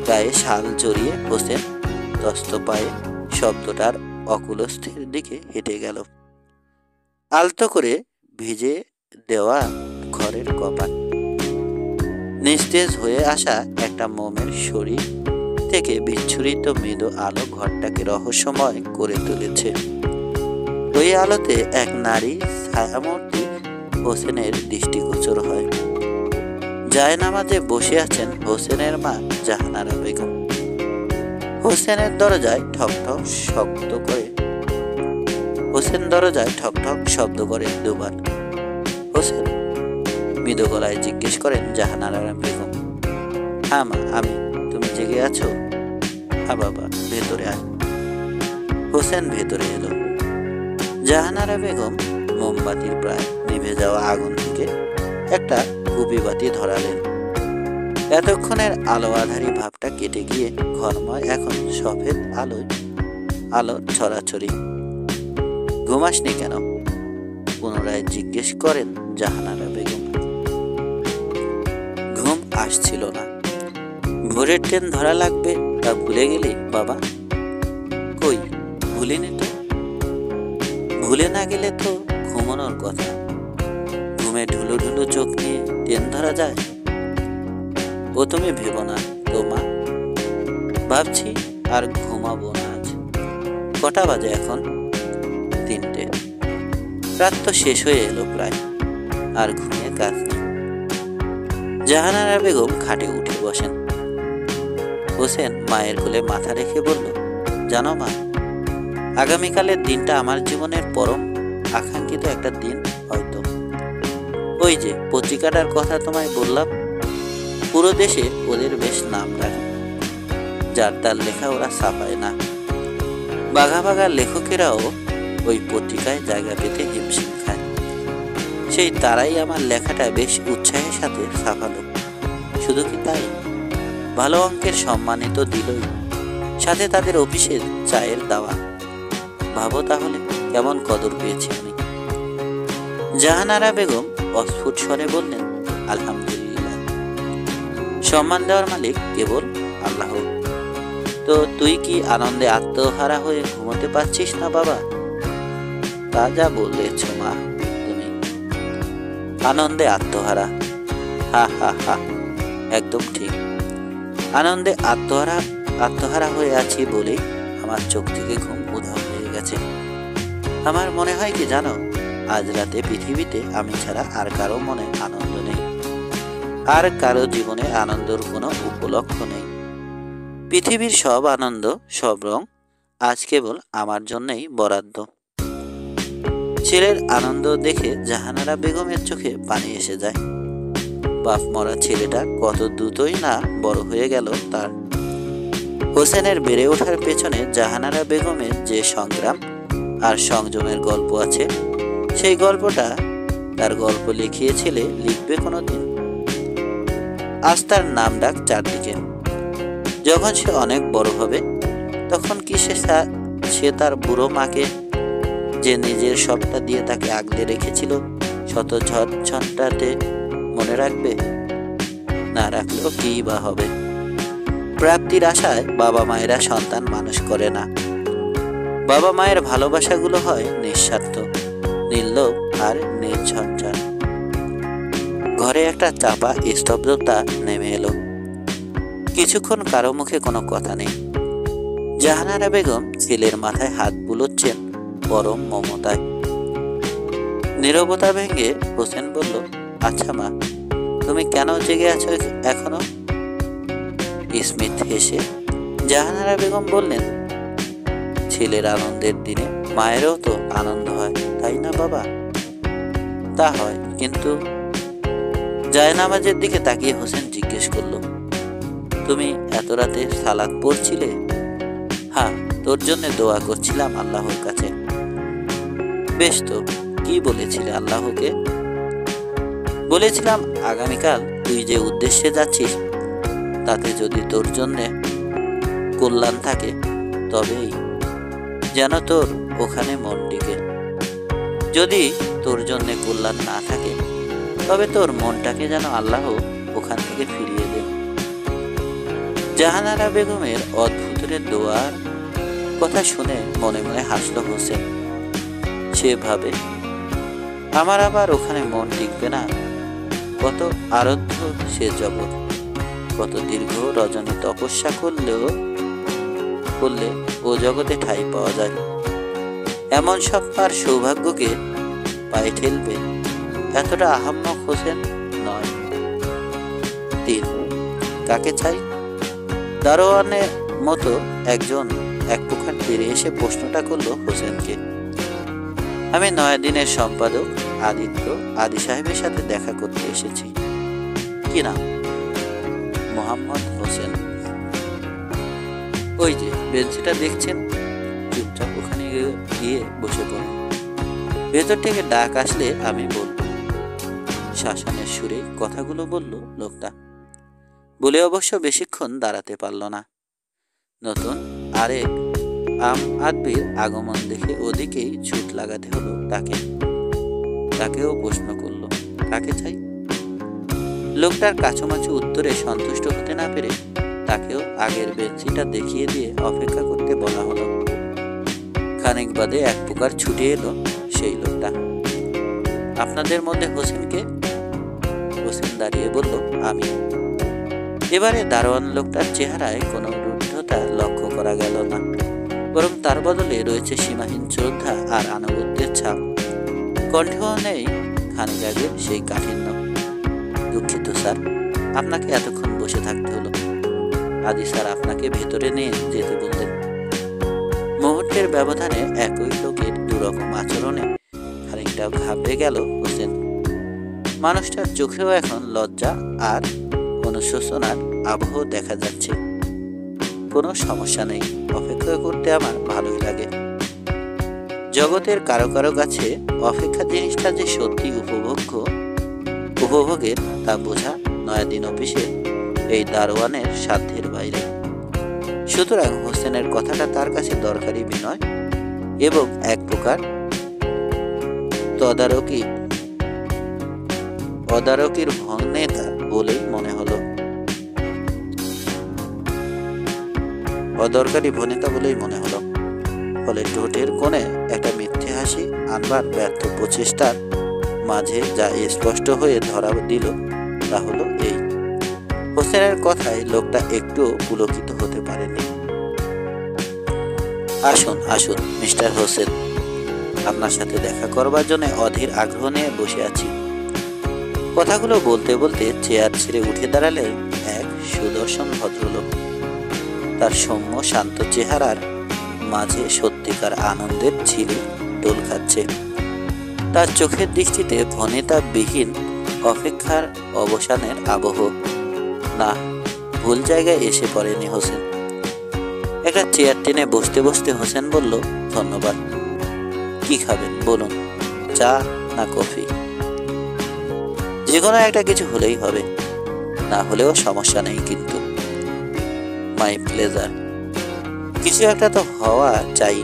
গায়ে শাল জড়িয়ে হোসেন দস্ত পায়ে শব্দটার অকুলস্থের দিকে হেঁটে গেল। আলতো করে ভিজে দেওয়া ঘরের কপাট, নিস্তেজ হয়ে আসা একটা মোমের শরীর থেকে বিচ্ছুরিত মৃদু আলো ঘরটাকে রহস্যময় করে তুলেছে। ওই আলোতে এক নারী ছায়ামূর্তি হোসেনের দৃষ্টিগোচর হয়। জায়নামাজে বসে আছেন হোসেনের মা জাহানারা বেগম। হোসেনের দরজায় ঠকঠক শব্দ করে শব্দ করে দুবার। হোসেন মৃদু গলায় জিজ্ঞেস করেন জাহানারা বেগম, হ্যাঁ মা আমি, তুমি জেগে আছো? হ্যাঁ বাবা, ভেতরে আয়। হোসেন ভেতরে এলো। জাহানারা বেগম মোমবাতির প্রায় নিভে যাওয়া আগুন থেকে একটা কুপি বাতি ধরালেন। এতক্ষণের আলো আধারি ভাবটা কেটে গিয়ে ঘরময় এখন সফেদ আলো ছড়াছড়ি। ঘুমাসনি কেন? পুনরায় জিজ্ঞেস করেন জাহানারা বেগম। ঘুম আসছিল না। ভোরের ট্রেন ধরা লাগবে তা ভুলে গেলি বাবা? কই, ভুলিনি তো। ভুলে না গেলে তো ঘুমানোর কথা। ঘুমে ঢুলো ঢুলো চোখ নিয়ে ট্রেন ধরা যায়? ও তুমি ভেবো না তো মা। ভাবছি আর ঘুমাবো না আজ। কটা বাজে এখন? 3টে। রাত তো শেষ হয়ে এলো প্রায়, আর ঘুমিয়ে কাজ নেই। জাহানারা বেগম খাটে উঠে বসেন। হোসেন মায়ের কোলে মাথা রেখে বলল, জানো মা, আগামীকালের দিনটা আমার জীবনের পরম আকাঙ্ক্ষিত একটা দিন হয়তো। ওই যে পত্রিকাটার কথা তোমায় বললাম, পুরো দেশে ওদের বেশ নাম রাখে। যার তার লেখা ওরা ছাপায় না। বাঘা বাঘা লেখকেরাও ওই পত্রিকায় জায়গা পেতে হিমশিম খায়। সেই তারাই আমার লেখাটা বেশ উৎসাহের সাথে ছাপালো। শুধু কি তাই, ভালো অঙ্কের সম্মানিত দিলই, সাথে তাদের অফিসে চায়ের দাওয়া। ভাবো তাহলে কেমন কদর পেয়েছি আমি। জাহানারা বেগম অস্ফুট স্বরে বললেন, আলহামদুলিল্লাহ। সম্মান দেওয়ার মালিক কেবল আল্লাহ। তো তুই কি আনন্দে আত্মহারা হয়ে ঘুমোতে পারছিস না বাবা? তা যা বলেছ মা তুমি। আনন্দে আত্মহারা? হা হা হা, একদম ঠিক। আনন্দে আত্মহারা হয়ে আছি বলেই আমার চোখ থেকে ঘুম উধাও হয়ে গেছে। আমার মনে হয় কি জানো, আজ রাতে পৃথিবীতে আমি ছাড়া আর কারো মনে আনন্দ নেই, আর কারো জীবনে আনন্দের কোনো উপলক্ষ নেই। পৃথিবীর সব আনন্দ, সব রং আজ কেবল আমার জন্যই বরাদ্দ। ছেলের আনন্দ দেখে জাহানারা বেগমের চোখে পানি এসে যায়। বাপ মরা ছেলেটা কত দ্রুতই না বড় হয়ে গেল তার। হোসেনের বেড়ে ওঠার পেছনে জাহানারা বেগমের যে সংগ্রাম আর সংযমের গল্প আছে, সেই গল্পটা তার গল্প লিখিয়ে ছেলে লিখবে কোনোদিন। আজ তার নাম ডাক চারদিকে। যখন সে অনেক বড় হবে, তখন কি সে তার বুড়ো মাকে, যে নিজের সবটা দিয়ে তাকে আগলে রেখেছিল, শত ঝড়ঝাপটাতে মনে রাখবে? না রাখলেও কি বা হবে? প্রাপ্তির আশায় বাবা মায়েরা সন্তান মানুষ করে না। বাবা মায়ের ভালোবাসাগুলো হয় নিঃস্বার্থ, নির্লোভ আর নির্ঝঞ্ঝাট। ঘরে একটা চাপা স্তব্ধতা নেমে এলো। কিছুক্ষণ কারো মুখে কোনো কথা নেই। জাহানারা বেগম ছেলের মাথায় হাত বুলোচ্ছেন পরম মমতায়। নীরবতা ভেঙে হোসেন বলল, আচ্ছা মা, তুমি কেন জেগে আছো এখনো? স্মিত হেসে জাহানারা বেগম বললেন, ছেলের আনন্দের দিনে মায়েরও তো আনন্দ হয়, তাই না বাবা? তা হয়, কিন্তু জায়নামাজের দিকে তাকিয়ে হোসেন জিজ্ঞেস করলো, তুমি এত রাতে সালাত পড়ছিলে? হ্যাঁ, তোর জন্য দোয়া করছিলাম আল্লাহর কাছে। বেশ, তো কি বলেছিলে আল্লাহকে? বলেছিলাম আগামীকাল তুই যে উদ্দেশ্যে যাচ্ছিস, তাতে যদি তোর জন্যে কল্যাণ থাকে, তবেই যেন তোর ওখানে মন টিকে। যদি তোর জন্যে কল্যাণ না থাকে, তবে তোর মনটাকে যেন আল্লাহ ওখান থেকে ফিরিয়ে দেন। জাহানারা বেগমের অদ্ভুতের দোয়ার কথা শুনে মনে মনে হাসল হোসেন। সে ভাবে, আমার আবার ওখানে মন টিকবে না? কত আরাধ্য সে জগৎ, কত দীর্ঘ রজনী তপস্যা করলে ও জগতে ঠাঁই পাওয়া যায়। এমন সব তার সৌভাগ্যকে পায়ে ঠেলবে এতটা আহাম্মক হোসেন নয়। কাকে চাই? দারোয়ানের মতো একজন এক প্রকার ফিরে এসে প্রশ্নটা করলো হোসেনকে। আমি নয়াদিনের সম্পাদক আদিত্য আদি সাহেবের সাথে দেখা করতে এসেছি। কি নাম? মোহাম্মদ হোসেন। ওই যে বেঞ্চিটা দেখছেন, চুপচাপ ওখানে গিয়ে বসে পড়ুন। ভেতর থেকে ডাক আসলে আমি বলব। শাসনের সুরে কথাগুলো বলল লোকটা। বলে অবশ্য বেশিক্ষণ দাঁড়াতে পারল না। নতুন আরেক আম আদমির আগমন দেখে ওদিকেই ছুট লাগাতে হলো তাকে। তাকেও প্রশ্ন করলো, কাকে চাই? লোকটার কাছামাছি উত্তরে সন্তুষ্ট হতে না পেরে তাকেও আগের বেঞ্চিটা দেখিয়ে দিয়ে অপেক্ষা করতে বলা হলো। খানিক বাদে এক প্রকার ছুটে এলো সেই লোকটা। আপনাদের মধ্যে হোসেনকে? হোসেন দাঁড়িয়ে বলল, আমি। এবারে দারোয়ান লোকটার চেহারায় কোনো রুদ্ধতা লক্ষ্য করা গেল না, বরং তার বদলে রয়েছে সীমাহীন শ্রদ্ধা আর আনুগত্যের ছাপ। কণ্ঠেও নেই খানিক আগে সেই কাঠিন্য। দুঃখিত স্যার, আপনাকে এতক্ষণ বসে থাকতে হলো। আদি স্যার আপনাকে ভেতরে নিয়ে যেতে বললেন। মুহূর্তের ব্যবধানে একই লোকের দুরকম আচরণে খানিকটা ঘাবড়ে গেল হোসেন। মানুষটার চোখেও এখন লজ্জা আর অনুশোচনার আবহ দেখা যাচ্ছে। কোনো সমস্যা নেই, অপেক্ষা করতে আমার ভালোই লাগে। জগতের কারো কারো কাছে অপেক্ষা জিনিসটা যে সত্যি উপভোগের তা বোঝা নয়াদিন অফিসে এই দারোয়ানের সাধ্যের বাইরে। সুতরাং হোসেনের কথাটা তার কাছে দরকারি বিনয় এবং এক প্রকার অদারকির ভগ্নেতা বলেই মনে হলো। অদরকারি ভনেতা বলেই মনে হলো। ফলে ঠোঁটের কোণে একটা মিথ্যে হাসি আনবার ব্যর্থ প্রচেষ্টার মাঝে যা স্পষ্ট হয়ে ধরা দিল তা হলো এই। হোসেনের কথায় লোকটা একটু পুলকিত হতে পারেনি। আসুন আসুন মিস্টার হোসেন, আপনার সাথে দেখা করবার জন্য অধীর আগ্রহ নিয়ে বসে আছি। কথাগুলো বলতে বলতে চেয়ার ছেড়ে উঠে দাঁড়ালেন এক সুদর্শন ভদ্রলোক। তার সৌম্য শান্ত চেহারার মাঝে সত্যিকার আনন্দের ঝিলি দোল খাচ্ছে। তার চোখের দৃষ্টিতে ভনিতাবিহীন অপেক্ষার অবসানের আবহ। না, ভুল জায়গায় এসে পড়েনি হোসেন। একটা চেয়ার টেনে বসতে বসতে হোসেন বলল, ধন্যবাদ। কি খাবেন বলুন, চা না কফি? যে কোনো একটা কিছু হলেই হবে, না হলেও সমস্যা নেই কিন্তু। My pleasure. কিছু একটা তো হওয়া চাই,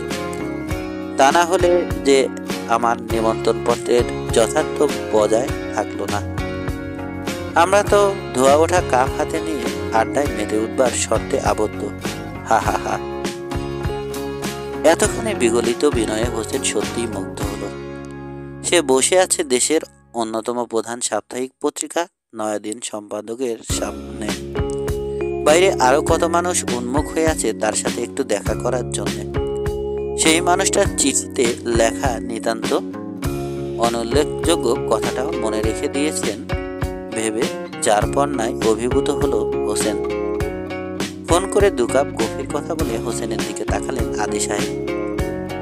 তা না হলে যে আমার নিমন্ত্রণ পত্রের যথার্থ বজায় থাকলো না। আমরা তো ধোয়া ওঠা কাপ হাতে নিয়ে আড্ডায় মেতে উঠবার শর্তে আবদ্ধ। হা হা হা। এতক্ষণে বিগলিত বিনয়ে হোসেন সত্যিই মুগ্ধ হলো। সে বসে আছে দেশের অন্যতম প্রধান সাপ্তাহিক পত্রিকা নয়াদিন সম্পাদকের সামনে। বাইরে আরো কত মানুষ উন্মুখ হয়ে আছে তার সাথে একটু দেখা করার জন্য। সেই মানুষটার চিঠিতে লেখা নিতান্ত অনুল্লেখযোগ্য কথাটাও মনে রেখে দিয়েছেন ভেবে যার পণ্যায় অভিভূত হলো হোসেন। ফোন করে 2 কাপ কফির কথা বলে হোসেনের দিকে তাকালেন আদি সাহেব।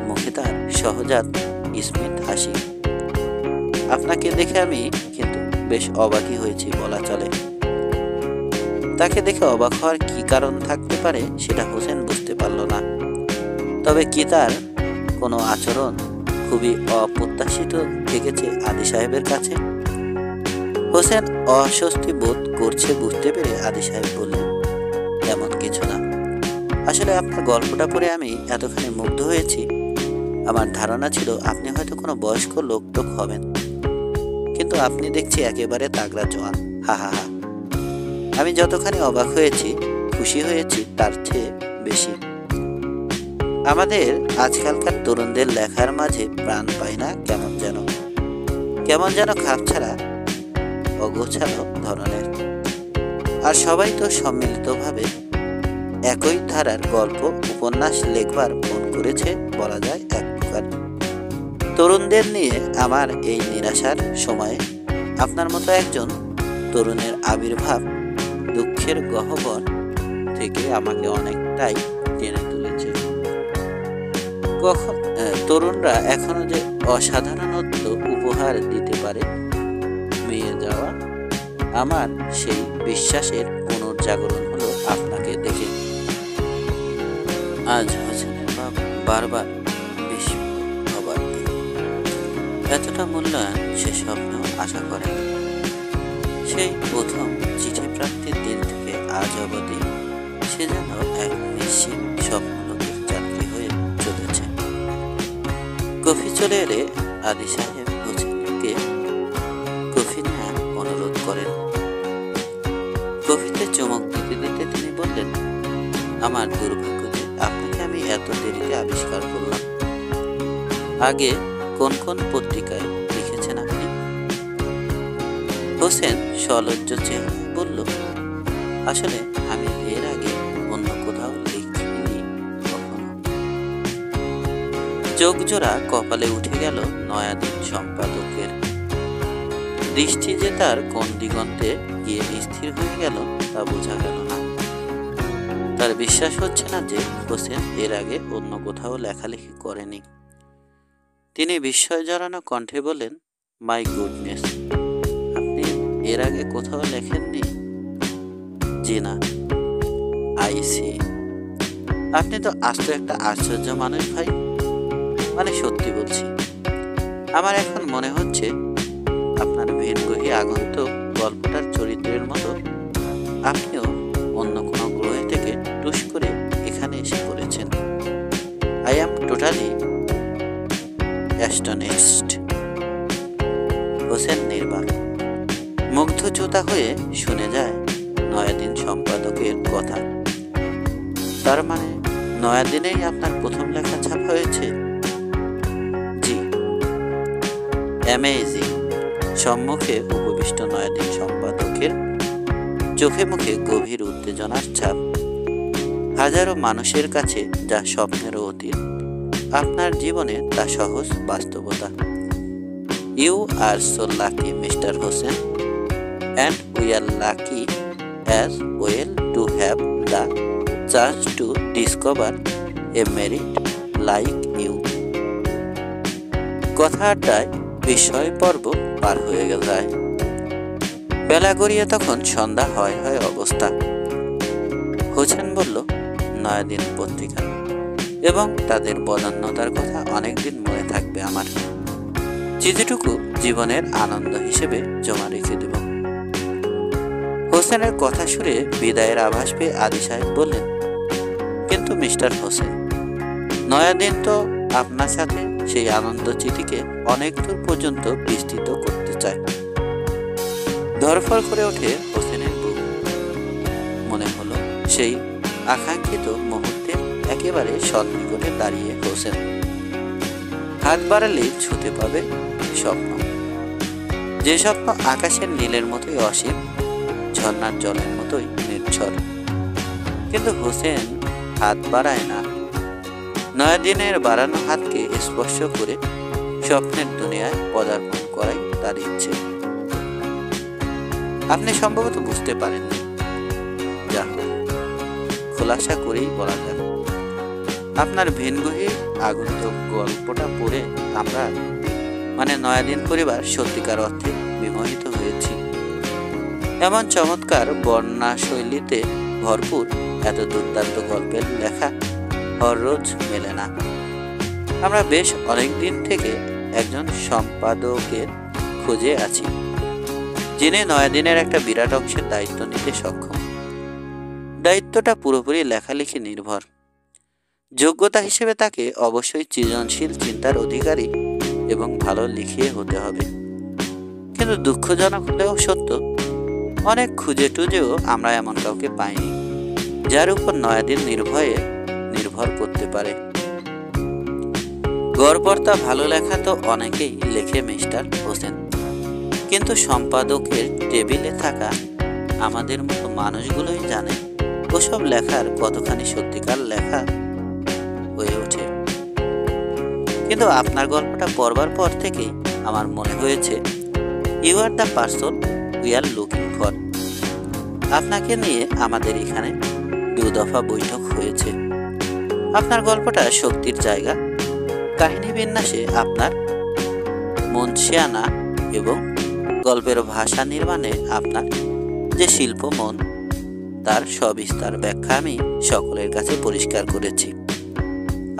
মুখে তার সহজাত স্মিত হাসি। আপনাকে দেখে আমি কিন্তু বেশ অবাকই হয়েছি বলা চলে। তাকে দেখে অবাক হওয়ার কি কারণ থাকতে পারে সেটা হোসেন বুঝতে পারল না। তবে কি তার কোনো আচরণ খুবই অপ্রত্যাশিত ঠেকেছে আদি সাহেবের কাছে? হোসেন অস্বস্তি বোধ করছে বুঝতে পেরে আদি সাহেব বললেন, এমন কিছু না। আসলে আপনার গল্পটা পড়ে আমি এতখানি মুগ্ধ হয়েছি, আমার ধারণা ছিল আপনি হয়তো কোনো বয়স্ক লোক হবেন, কিন্তু আপনি দেখছি একেবারে তাগড়া জোয়ান। হা হা হা। আমি যতখানি অবাক হয়েছি, খুশি হয়েছি তার চেয়ে বেশি। আমাদের আজকালকার তরুণদের লেখার মাঝে প্রাণ পায় না কেমন যেন খাপছাড়া অগোছালো ধরনের। আর সবাই তো সম্মিলিতভাবে একই ধারার গল্প উপন্যাস লেখবার মন করেছে বলা যায় এক প্রকার। তরুণদের নিয়ে আমার এই নিরাশার সময়ে আপনার মতো একজন তরুণের আবির্ভাব দুঃখের গহ্বর থেকে আমাকে অনেকটাই টেনে তুলেছে। তরুণরা এখনো যে অসাধারণত্ব উপহার দিতে পারে মেয়ে যাওয়া, আমার সেই বিশ্বাসের পুনর্জাগরণ হলো আপনাকে দেখে। আজ হোসেনের বাপ বারবার বিস্মিত হবার দিন। এতটা মূল্যায়ন সে স্বপ্নেও আশা করে। সেই প্রথম চিঠি প্রাপ্তির দিন থেকে আজ অবধি সে যেন এক নিশ্চিত স্বপ্নলোকের যাত্রী হয়ে চলেছে। কফি চলে এলে আদি সাহেব হোসেনকে কফি নেওয়ার অনুরোধ করেন। কফিতে চমক দিতে দিতে তিনি বললেন, আমার দুর্ভাগ্য যে আপনাকে আমি এত দেরিতে আবিষ্কার করলাম। আগে কোন কোন পত্রিকায় লিখেছেন আপনি? হোসেন সলজ্জ চেহারা বলল, আসলে আমি এর আগে অন্য কোথাও লিখিনি কখনো। চোখ জোড়া কপালে উঠে গেল নয়াদিন সম্পাদকের। দৃষ্টি যে তার কোন দিগন্তে গিয়ে স্থির হয়ে গেল তা বোঝা গেল না। তার বিশ্বাস হচ্ছে না যে হোসেন এর আগে অন্য কোথাও লেখালেখি করেনি। তিনি বিস্ময় জড়ানো কণ্ঠে বলেন, মাই গুডনেস, আপনি এর আগে কোথাও লেখেননি? জি না। I see. আপনি তো আস্ত একটা আশ্চর্য মানুষ ভাই। মানে সত্যি বলছি, আমার এখন মনে হচ্ছে আপনার ভিনগ্রহী আগন্তুক গল্পটার চরিত্রের মতো আপনিও অন্য কোনো গ্রহে থেকে টুস করে এখানে এসে পড়েছেন। I am totally astonished. Hossain নির্বাক, মুগ্ধ জোতা হয়ে শুনে যায় নয়াদিন সম্পাদকের কথা। তার মানে নয়াদিনেই আপনার প্রথম লেখা ছাপা হয়েছে? জি। অ্যামেজিং। সম্মুখে উপবিষ্ট নয়াদিন সম্পাদকের চোখে মুখে গভীর উত্তেজনার ছাপ। হাজারো মানুষের কাছে যা স্বপ্নেরও অতীত, আপনার জীবনে তা সহজ বাস্তবতা। You are so lucky mister Hossain, and we are lucky as well to have the chance to discover a merit like you. কথাটায় বিস্ময় পর্ব পার হয়ে যায়। বেলা গড়িয়ে তখন সন্ধ্যা হয় হয় অবস্থা। হোসেন বলল, নয়াদিন পত্রিকা এবং তাদের বদান্যতার কথা অনেকদিন মনে থাকবে আমার। চিঠিটুকু জীবনের আনন্দ হিসেবে জমা রেখে দেব। হোসেনের কথা শুনে বিদায়ের আভাস পেয়ে আদি সাহেব বললেন, কিন্তু মিস্টার হোসেন, নয়াদিন তো আপনার সাথে সেই আনন্দ চিঠিকে অনেক দূর পর্যন্ত বিস্তৃত করতে চায়। ধরফর করে ওঠে হোসেনের বুক। মনে হলো সেই আকাঙ্ক্ষিত মুহূর্তে একেবারে সন্নিকটে দাঁড়িয়ে হোসেন। হাত বাড়ালে ছুতে পাবে স্বপ্ন, যে স্বপ্ন আকাশের নীলের মতোই অসীম, ঝর্ণার জলের মতোই নির্ঝর। কিন্তু হোসেন হাত বাড়ায় না। নয়াদিনের বাড়ানো হাতকে স্পর্শ করে স্বপ্নের দুনিয়ায় পদার্পণ করাই তার ইচ্ছে। আপনি সম্ভবত বুঝতে পারেননি। যা হোক, খোলাসা করেই বলা যাক, আপনার ভিনগ্রহী আগন্তুক গল্পটা পড়ে আমরা মানে নয়াদিন পরিবার সত্যিকার অর্থে বিমোহিত হয়েছি। এমন চমৎকার বর্ণনা শৈলীতে ভরপুর এত দুর্দান্ত গল্পের লেখা হররোজ মেলে না। আমরা বেশ অনেক দিন থেকে একজন সম্পাদকের খোঁজে আছি, যিনি নয়াদিনের একটা বিরাট অংশের দায়িত্ব নিতে সক্ষম। দায়িত্বটা পুরোপুরি লেখালেখি নির্ভর। যোগ্যতা হিসেবে তাকে অবশ্যই সৃজনশীল চিন্তার অধিকারী এবং ভালো লিখিয়ে হতে হবে। কিন্তু দুঃখজনক হলেও সত্য, অনেক খুঁজে টুজেও আমরা এমন কাউকে পাইনি যার উপর নয়াদিন নির্ভর করতে পারে। গড়পড়তা ভালো লেখা তো অনেকেই লেখে মিস্টার হোসেন, কিন্তু সম্পাদকের টেবিলে থাকা আমাদের মতো মানুষগুলোই জানে ওসব লেখার কতখানি সত্যিকার লেখা হয়ে ওঠে। কিন্তু আপনার গল্পটা পড়বার পর থেকেই আমার মনে হয়েছে you are the person we are looking for. আপনাকে নিয়ে আমাদের এখানে 2 দফা বৈঠক হয়েছে। আপনার গল্পটা শক্তির জায়গা, কাহিনী বিন্যাসে আপনার মনসিয়ানা এবং গল্পের ভাষা নির্মাণে আপনার যে শিল্প মন, তার সবিস্তার ব্যাখ্যা আমি সকলের কাছে পরিষ্কার করেছি।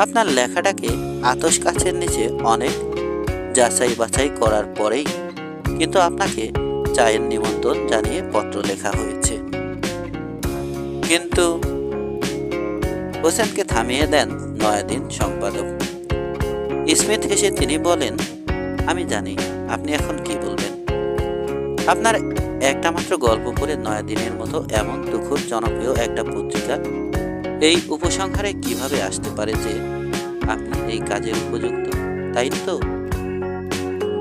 আপনার লেখাটাকে আতশ কাচের নিচে অনেক যাচাই বাছাই করার পরেই কিন্তু আপনাকে চায়ের নিমন্ত্রণ জানিয়ে পত্র লেখা হয়েছে। কিন্তু হোসেনকে থামিয়ে দেন নয়াদিন সম্পাদক। স্মিথ হেসে তিনি বলেন, আমি জানি আপনি এখন কি বলবেন। আপনার একটা মাত্র গল্প পড়ে নয়াদিনের মতো এমন দুঃখর জনপ্রিয় একটা পত্রিকা এই উপসংহারে কিভাবে আসতে পারে যে আপনি এই কাজের উপযুক্ত, তাই তো?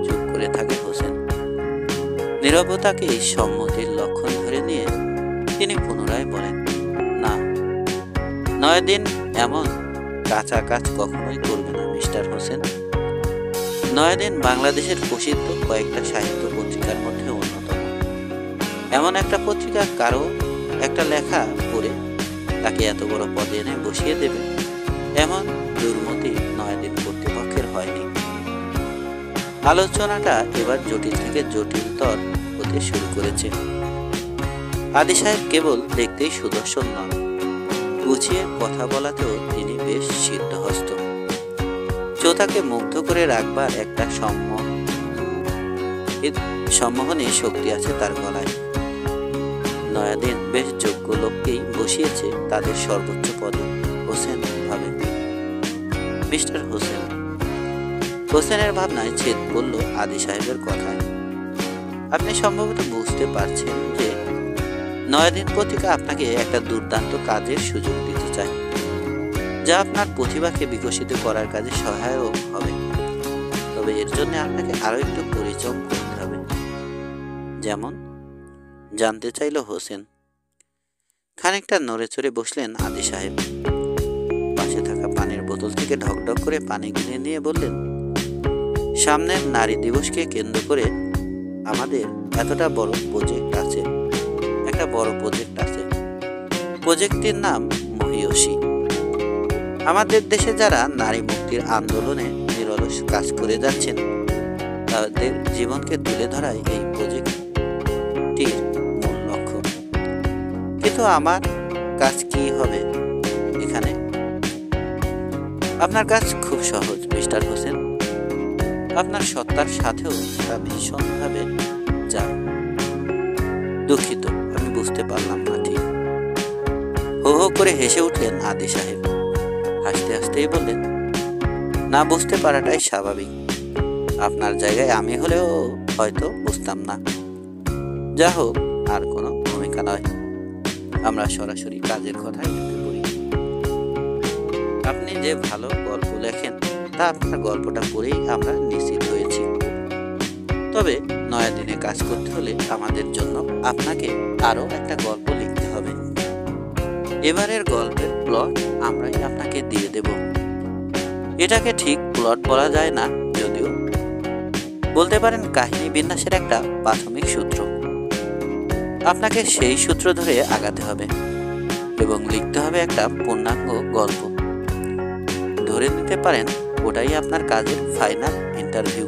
চুপ করে থাকে হোসেন। নীরবতাকে এই সম্মতির লক্ষণ ধরে নিয়ে তিনি পুনরায় বলেন, না, নয়াদিন এমন কাঁচা কাজ কখনোই করবে না মিস্টার হোসেন। নয়াদিন বাংলাদেশের প্রসিদ্ধ কয়েকটা সাহিত্য পত্রিকার মধ্যে অন্যতম। এমন একটা পত্রিকা কারো একটা লেখা পড়ে তাকে এত বড় পদে এনে বসিয়ে দেবে, এমন দুর্মতি নয়াদিন কর্তৃপক্ষের হয়নি। আলোচনাটা এবার জটিল থেকে জটিলতর হতে শুরু করেছে। আদি সাহেব কেবল দেখতেই সুদর্শন নন, গুছিয়ে কথা বলাতেও তিনি বেশ সিদ্ধহস্ত। শ্রোতাকে মুগ্ধ করে রাখবার একটা সম্মোহনী শক্তি আছে তার গলায়। নয়াদিন বেশ যোগ্য লোককেই বসিয়েছে তাদের সর্বোচ্চ পদে। হোসেন ভাবে, মিস্টার হোসেন। হোসেনের ভাবনায় ছেদ পড়ল আদি সাহেবের কথায়। আপনি সম্ভবত বুঝতে পারছেন যে নয়াদিন পত্রিকা আপনাকে একটা দুর্দান্ত কাজের সুযোগ দিতে চায়, যা আপনার প্রতিভাকে বিকশিত করার কাজে সহায়ক হবে। তবে এর জন্য আপনাকে আরো একটু পরিশ্রম করতে হবে। যেমন? জানতে চাইল হোসেন। খানিকটা নড়ে চড়ে বসলেন আদি সাহেব। পাশে থাকা পানির বোতল থেকে ঢকঢক করে পানি কিনে নিয়ে বললেন, সামনের নারী দিবসকে কেন্দ্র করে আমাদের এতটা বড় প্রজেক্ট আছে। একটা বড় প্রজেক্ট আছে। প্রজেক্টটির নাম মহিয়সী। আমাদের দেশে যারা নারী মুক্তির আন্দোলনে নিরলস কাজ করে যাচ্ছেন, তাদের জীবনকে তুলে ধরাই এই প্রজেক্টটির মূল লক্ষ্য। কিন্তু আমার কাজ কি হবে এখানে? আপনার কাজ খুব সহজ মিস্টার হোসেন। আপনার সত্তার সাথেও তা ভীষণভাবে যায়। দুঃখিত, আমি বুঝতে পারলাম না ঠিক। হো হো করে হেসে উঠলেন আদি সাহেব। হাসতে হাসতেই বললেন, না বুঝতে পারাটাই স্বাভাবিক। আপনার জায়গায় আমি হলেও হয়তো বুঝতাম না। যা হোক, আর কোনো ভূমিকা নয়। আমরা সরাসরি কাজের কথাই ঢুকে পড়ি। আপনি যে ভালো গল্প লেখেন তা আপনার গল্পটা পড়েই আমরা নিশ্চিত হয়েছি। তবে নয়াদিনে কাজ করতে হলে আমাদের জন্য আপনাকে আরো একটা গল্প লিখতে হবে। এবারের গল্পের প্লট আমরাই আপনাকে দিয়ে দেব। এটাকে ঠিক প্লট বলা যায় না, যদিও বলতে পারেন কাহিনী বিন্যাসের একটা প্রাথমিক সূত্র। আপনাকে সেই সূত্র ধরে আগাতে হবে এবং লিখতে হবে একটা পূর্ণাঙ্গ গল্প। ধরে নিতে পারেন ওটাই আপনার কাজের ফাইনাল ইন্টারভিউ।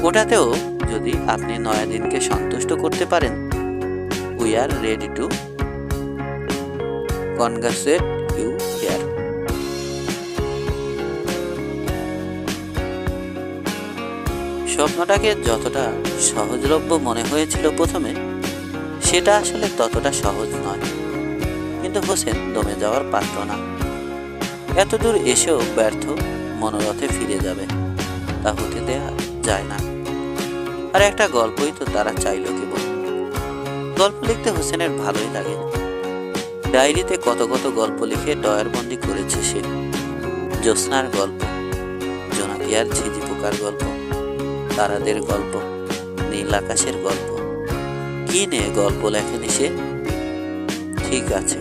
ওটাতেও যদি আপনি নয়াদিনকে সন্তুষ্ট করতে পারেন, we are ready to congratulate you here. স্বপ্নটাকে যতটা সহজলভ্য মনে হয়েছিল প্রথমে, সেটা আসলে ততটা সহজ নয়। কিন্তু হোসেন দমে যাওয়ার পাত্র না। এতদূর এসেও ব্যর্থ মনোরথে ফিরে যাবে, তা হতে দেয়া যায় না। আর একটা গল্পই তো তারা চাইল কেবল। গল্প লিখতে হোসেনের ভালোই লাগে। ডায়েরিতে কত কত গল্প লিখে ডয়ারবন্দি করেছে সে। জ্যোৎস্নার গল্প, জোনাকিয়ার ঝিঝি পোকার গল্প, তারাদের গল্প, নীল আকাশের গল্প। কি নিয়ে গল্প লেখেনি সে? ঠিক আছে,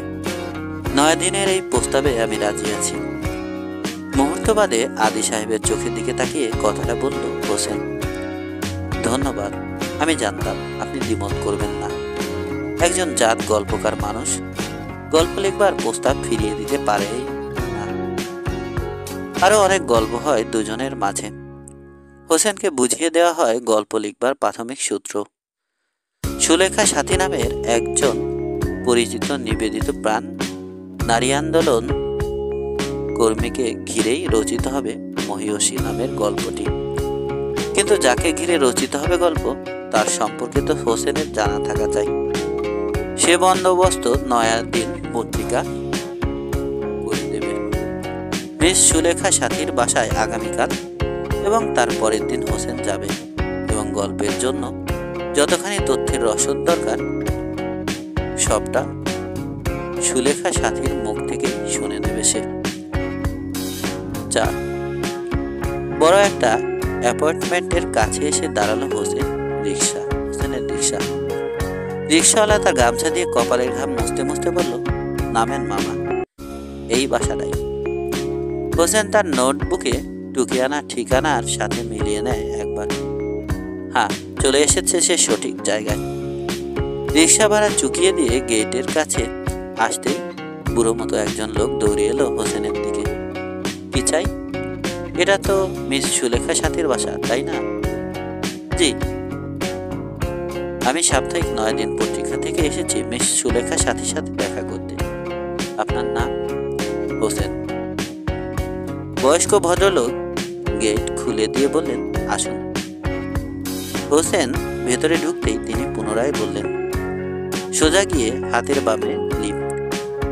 নয়াদিনের এই প্রস্তাবে আমি রাজি আছি। মুহূর্ত বাদে আদি সাহেবের চোখের দিকে তাকিয়ে কথাটা বলল হোসেন। ধন্যবাদ, আমি জানতাম আপনি দ্বিমত করবেন না। একজন জাত গল্পকার মানুষ গল্প লিখবার প্রস্তাব ফিরিয়ে দিতে পারে না। আরো অনেক গল্প হয় দুজনের মাঝে। হোসেনকে বুঝিয়ে দেওয়া হয় গল্প লিখবার প্রাথমিক সূত্র। সুলেখা সাথী নামের একজন পরিচিত নিবেদিত প্রাণ নারী আন্দোলন কর্মীকে ঘিরেই রচিত হবে মহিষী নামের গল্পটি। কিন্তু যাকে ঘিরে রচিত হবে গল্প তার সম্পর্কে তো হোসেনের জানা থাকা চাই। সে বন্দোবস্ত নয়াদিন পত্রিকা করে দেবে। মিস সুলেখা সাথীর বাসায় আগামীকাল এবং তার পরের দিন হোসেন যাবে এবং গল্পের জন্য যতখানি তথ্যের রসদ দরকার সবটা সুলেখা সাথীর মুখ থেকে শুনে নেবে সে। বড় একটা অ্যাপার্টমেন্টের কাছে এসে দাঁড়ালো হোসেনের রিক্সা। রিক্সাওয়ালা তার গামছা দিয়ে কপালের ঘাম মুছতে মুছতে বলল, নামেন মামা, এই বাসাটাই। হোসেন তার নোটবুকে টুকে আনা ঠিকানার সাথে মিলিয়ে নেয় একবার। হ্যাঁ, চলে এসেছে সে সঠিক জায়গায়। রিক্সা ভাড়া চুকিয়ে দিয়ে গেটের কাছে আসতেই বুড়ো মতো একজন লোক দৌড়ে এলো হোসেনের দিকে। কি চাই? এটা তো মিস সুলেখা সাথীর বাসা, তাই না? জি, আমি সাপ্তাহিক 9 দিন পত্রিকা থেকে এসেছি মিস সুলেখা সাথীর সাথে দেখা করতে। আপনার নাম? হোসেন। বয়স্ক ভদ্রলোক গেট খুলে দিয়ে বললেন, আসুন। হোসেন ভেতরে ঢুকতেই তিনি পুনরায় বললেন, সোজা গিয়ে হাতের বামে লিফট,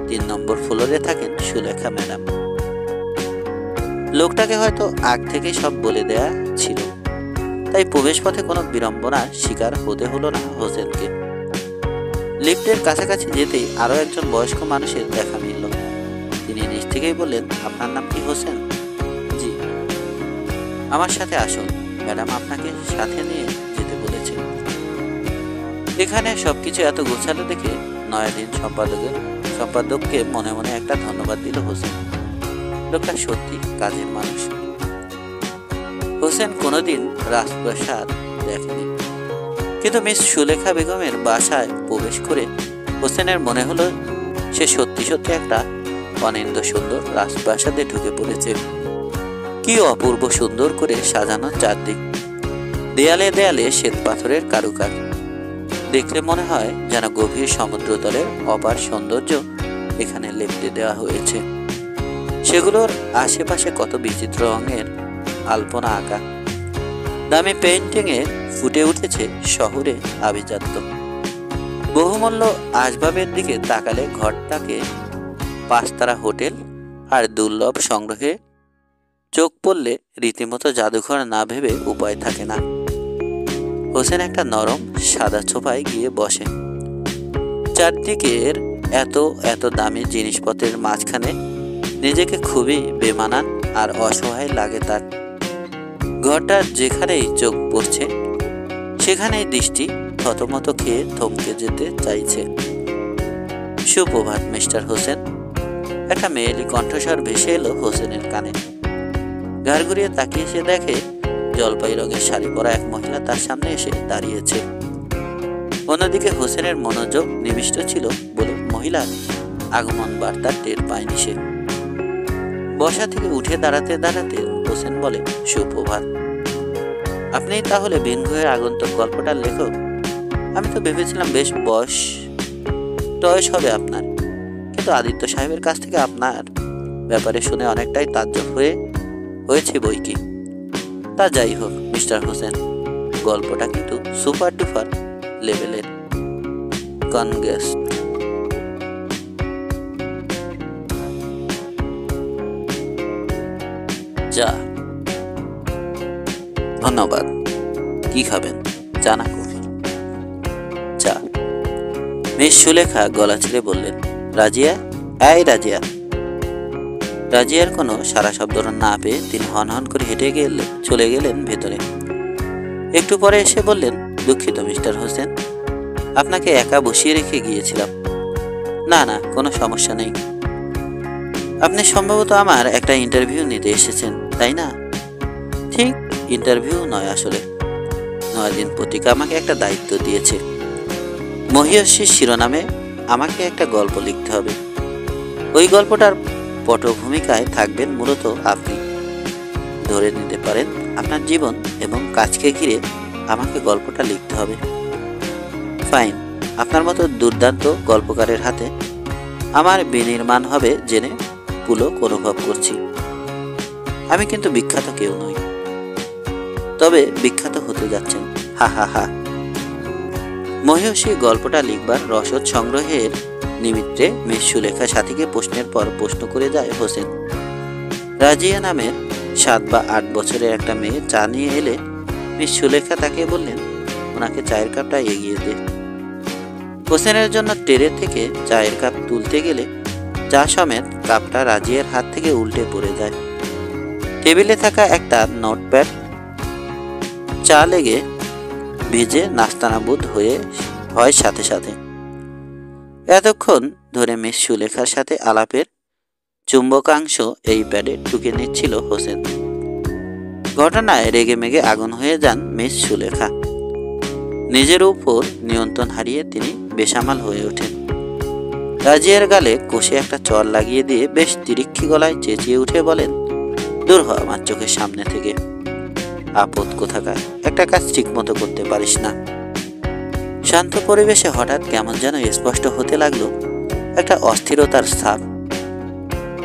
3 নম্বর ফ্লোরে থাকেন সুলেখা ম্যাডাম। লোকটাকে হয়তো আগ থেকেই সব বলে দেয়া ছিল, তাই প্রবেশ পথে কোনো বিড়ম্বনার শিকার হতে হলো না হোসেনকে। লিফটের কাছাকাছি যেতেই আরো একজন বয়স্ক মানুষের দেখা মিলল। তিনি নিজ থেকেই বললেন, আপনার নাম কি হোসেন? জি। আমার সাথে আসুন, ম্যাডাম আপনাকে সাথে নিয়ে যেতে বলেছে। এখানে সবকিছু এত গোছালো দেখে নয়াদিন সম্পাদককে মনে মনে একটা ধন্যবাদ দিল হোসেন। লোকটা সত্যি কাজের মানুষ। হোসেন কোনোদিন রাজপ্রাসাদ দেখেনি, কিন্তু মিস সুলেখা বেগমের বাসায় প্রবেশ করে হোসেনের মনে হলো সে সত্যি সত্যি একটা অনিন্দ সুন্দর রাজপ্রাসাদে ঢুকে পড়েছে। কি অপূর্ব সুন্দর করে সাজানো চারদিক, দেয়ালে দেয়ালে শ্বেত পাথরের কারুকাজ। দেখলে মনে হয় যেন গভীর সমুদ্রতলের অপার সৌন্দর্য এখানে লেপটে দেওয়া হয়েছে। সেগুলোর আশেপাশে কত বিচিত্র রঙের আলপনা আঁকা। দামি পেইন্টিংয়ে ফুটে উঠেছে শহরে আভিজাত্য। বহুমূল্য আসবাবের দিকে তাকালে ঘরটাকে 5 তারা হোটেল আর দুর্লভ সংগ্রহে চোখ পড়লে রীতিমতো জাদুঘর না ভেবে উপায় থাকে না। হোসেন একটা নরম সাদা সোফায় গিয়ে বসে। চারদিকের এত এত দামি জিনিসপত্রের মাঝখানে নিজেকে খুবই বেমানান আর অসহায় লাগে তার। ঘরটার যেখানেই চোখ পড়ছে সেখানেই দৃষ্টি থতমত খেয়ে থমকে যেতে চাইছে। সুপ্রভাত মিস্টার হোসেন, একটা মেয়েলি কণ্ঠস্বর ভেসে এলো হোসেনের কানে। ঘাড় ঘুরিয়ে তাকিয়ে সে দেখে জলপাই রঙের শাড়ি পরা এক মহিলা তার সামনে এসে দাঁড়িয়েছে। অন্যদিকে হোসেনের মনোযোগ নিবিষ্ট ছিল বলে মহিলার আগমন বার্তা টের পায়নি সে। বসা থেকে উঠে দাঁড়াতে দাঁড়াতে হোসেন বলে, সুপ্রভাত। আপনি তাহলে বিনঘুয়ের আগন্তুক গল্পটার লেখক? আমি তো ভেবেছিলাম বেশ টয়স হবে আপনার, কিন্তু আদিত্য সাহেবের কাছ থেকে আপনার ব্যাপারে শুনে অনেকটাই তাজ্জব হয়েছে বই কি। তা যাই হোক মিস্টার হোসেন, গল্পটা কিন্তু সুপার ডুপার লেভেলের। কনগ্রেস। চা? ধন্যবাদ। কি খাবেন, চা না কফি? চা। মিস সুলেখা গলা ছেড়ে বললেন, রাজিয়া, এই রাজিয়া। রাজিয়ার কোনো সারা শব্দ না পেয়ে তিনি হন করে হেঁটে চলে গেলেন ভেতরে। একটু পরে এসে বললেন, দুঃখিত মিস্টার হোসেন, আপনাকে একা বসিয়ে রেখে গিয়েছিলাম। না না, কোনো সমস্যা নেই। আপনি সম্ভবত আমার একটা ইন্টারভিউ নিতে এসেছেন, তাই না? ঠিক ইন্টারভিউ নয়, আসলে 9 দিন পত্রিকা আমাকে একটা দায়িত্ব দিয়েছে। মহিয়সী শিরোনামে আমাকে একটা গল্প লিখতে হবে। ওই গল্পটার পটভূমিকায় থাকবেন মূলত আপনি। ধরে নিতে পারেন আপনার জীবন এবং কাজকে ঘিরে আমাকে গল্পটা লিখতে হবে। ফাইন, আপনার মতো দুর্দান্ত গল্পকারের হাতে আমার বিনির্মাণ হবে জেনে পুলক অনুভব করছি। আমি কিন্তু বিখ্যাত কেউ নই, তবে বিখ্যাত হতে যাচ্ছেন। হা হা হা। মহিয়সী গল্পটা লিখবার রসদ সংগ্রহের নিমিত্তে মিস সুলেখা সাথীকে প্রশ্নের পর প্রশ্ন করে যায় হোসেন। রাজিয়া নামের 7 বা 8 বছরের একটা মেয়ে চা নিয়ে এলে মিস সুলেখা তাকে বললেন, ওনাকে চায়ের কাপটা এগিয়ে দে। হোসেনের জন্য ট্রে থেকে চায়ের কাপ তুলতে গেলে চা সমেত কাপটা রাজিয়ার হাত থেকে উল্টে পড়ে যায়। টেবিলে থাকা একটা নোটপ্যাড চা লেগে ভিজে নাস্তানাবুদ হয় সাথে সাথে। এতক্ষণ ধরে মিস সুলেখার সাথে আলাপের চুম্বকাংশ এই প্যাডে ঢুকে নিচ্ছিল হোসেন। ঘটনায় রেগে মেগে আগুন হয়ে যান মিস সুলেখা। নিজের উপর নিয়ন্ত্রণ হারিয়ে তিনি বেসামাল হয়ে ওঠেন। রাজিয়ার গালে কষে একটা চর লাগিয়ে দিয়ে বেশ তিরিক্ষি গলায় চেঁচিয়ে উঠে বলেন, দূর হ আমার চোখের সামনে থেকে, আপদ কোথাকার, একটা কাজ ঠিক মতো করতে পারিস না। শান্ত পরিবেশে হঠাৎ কেমন যেন স্পষ্ট হতে লাগলো একটা অস্থিরতার ছাপ।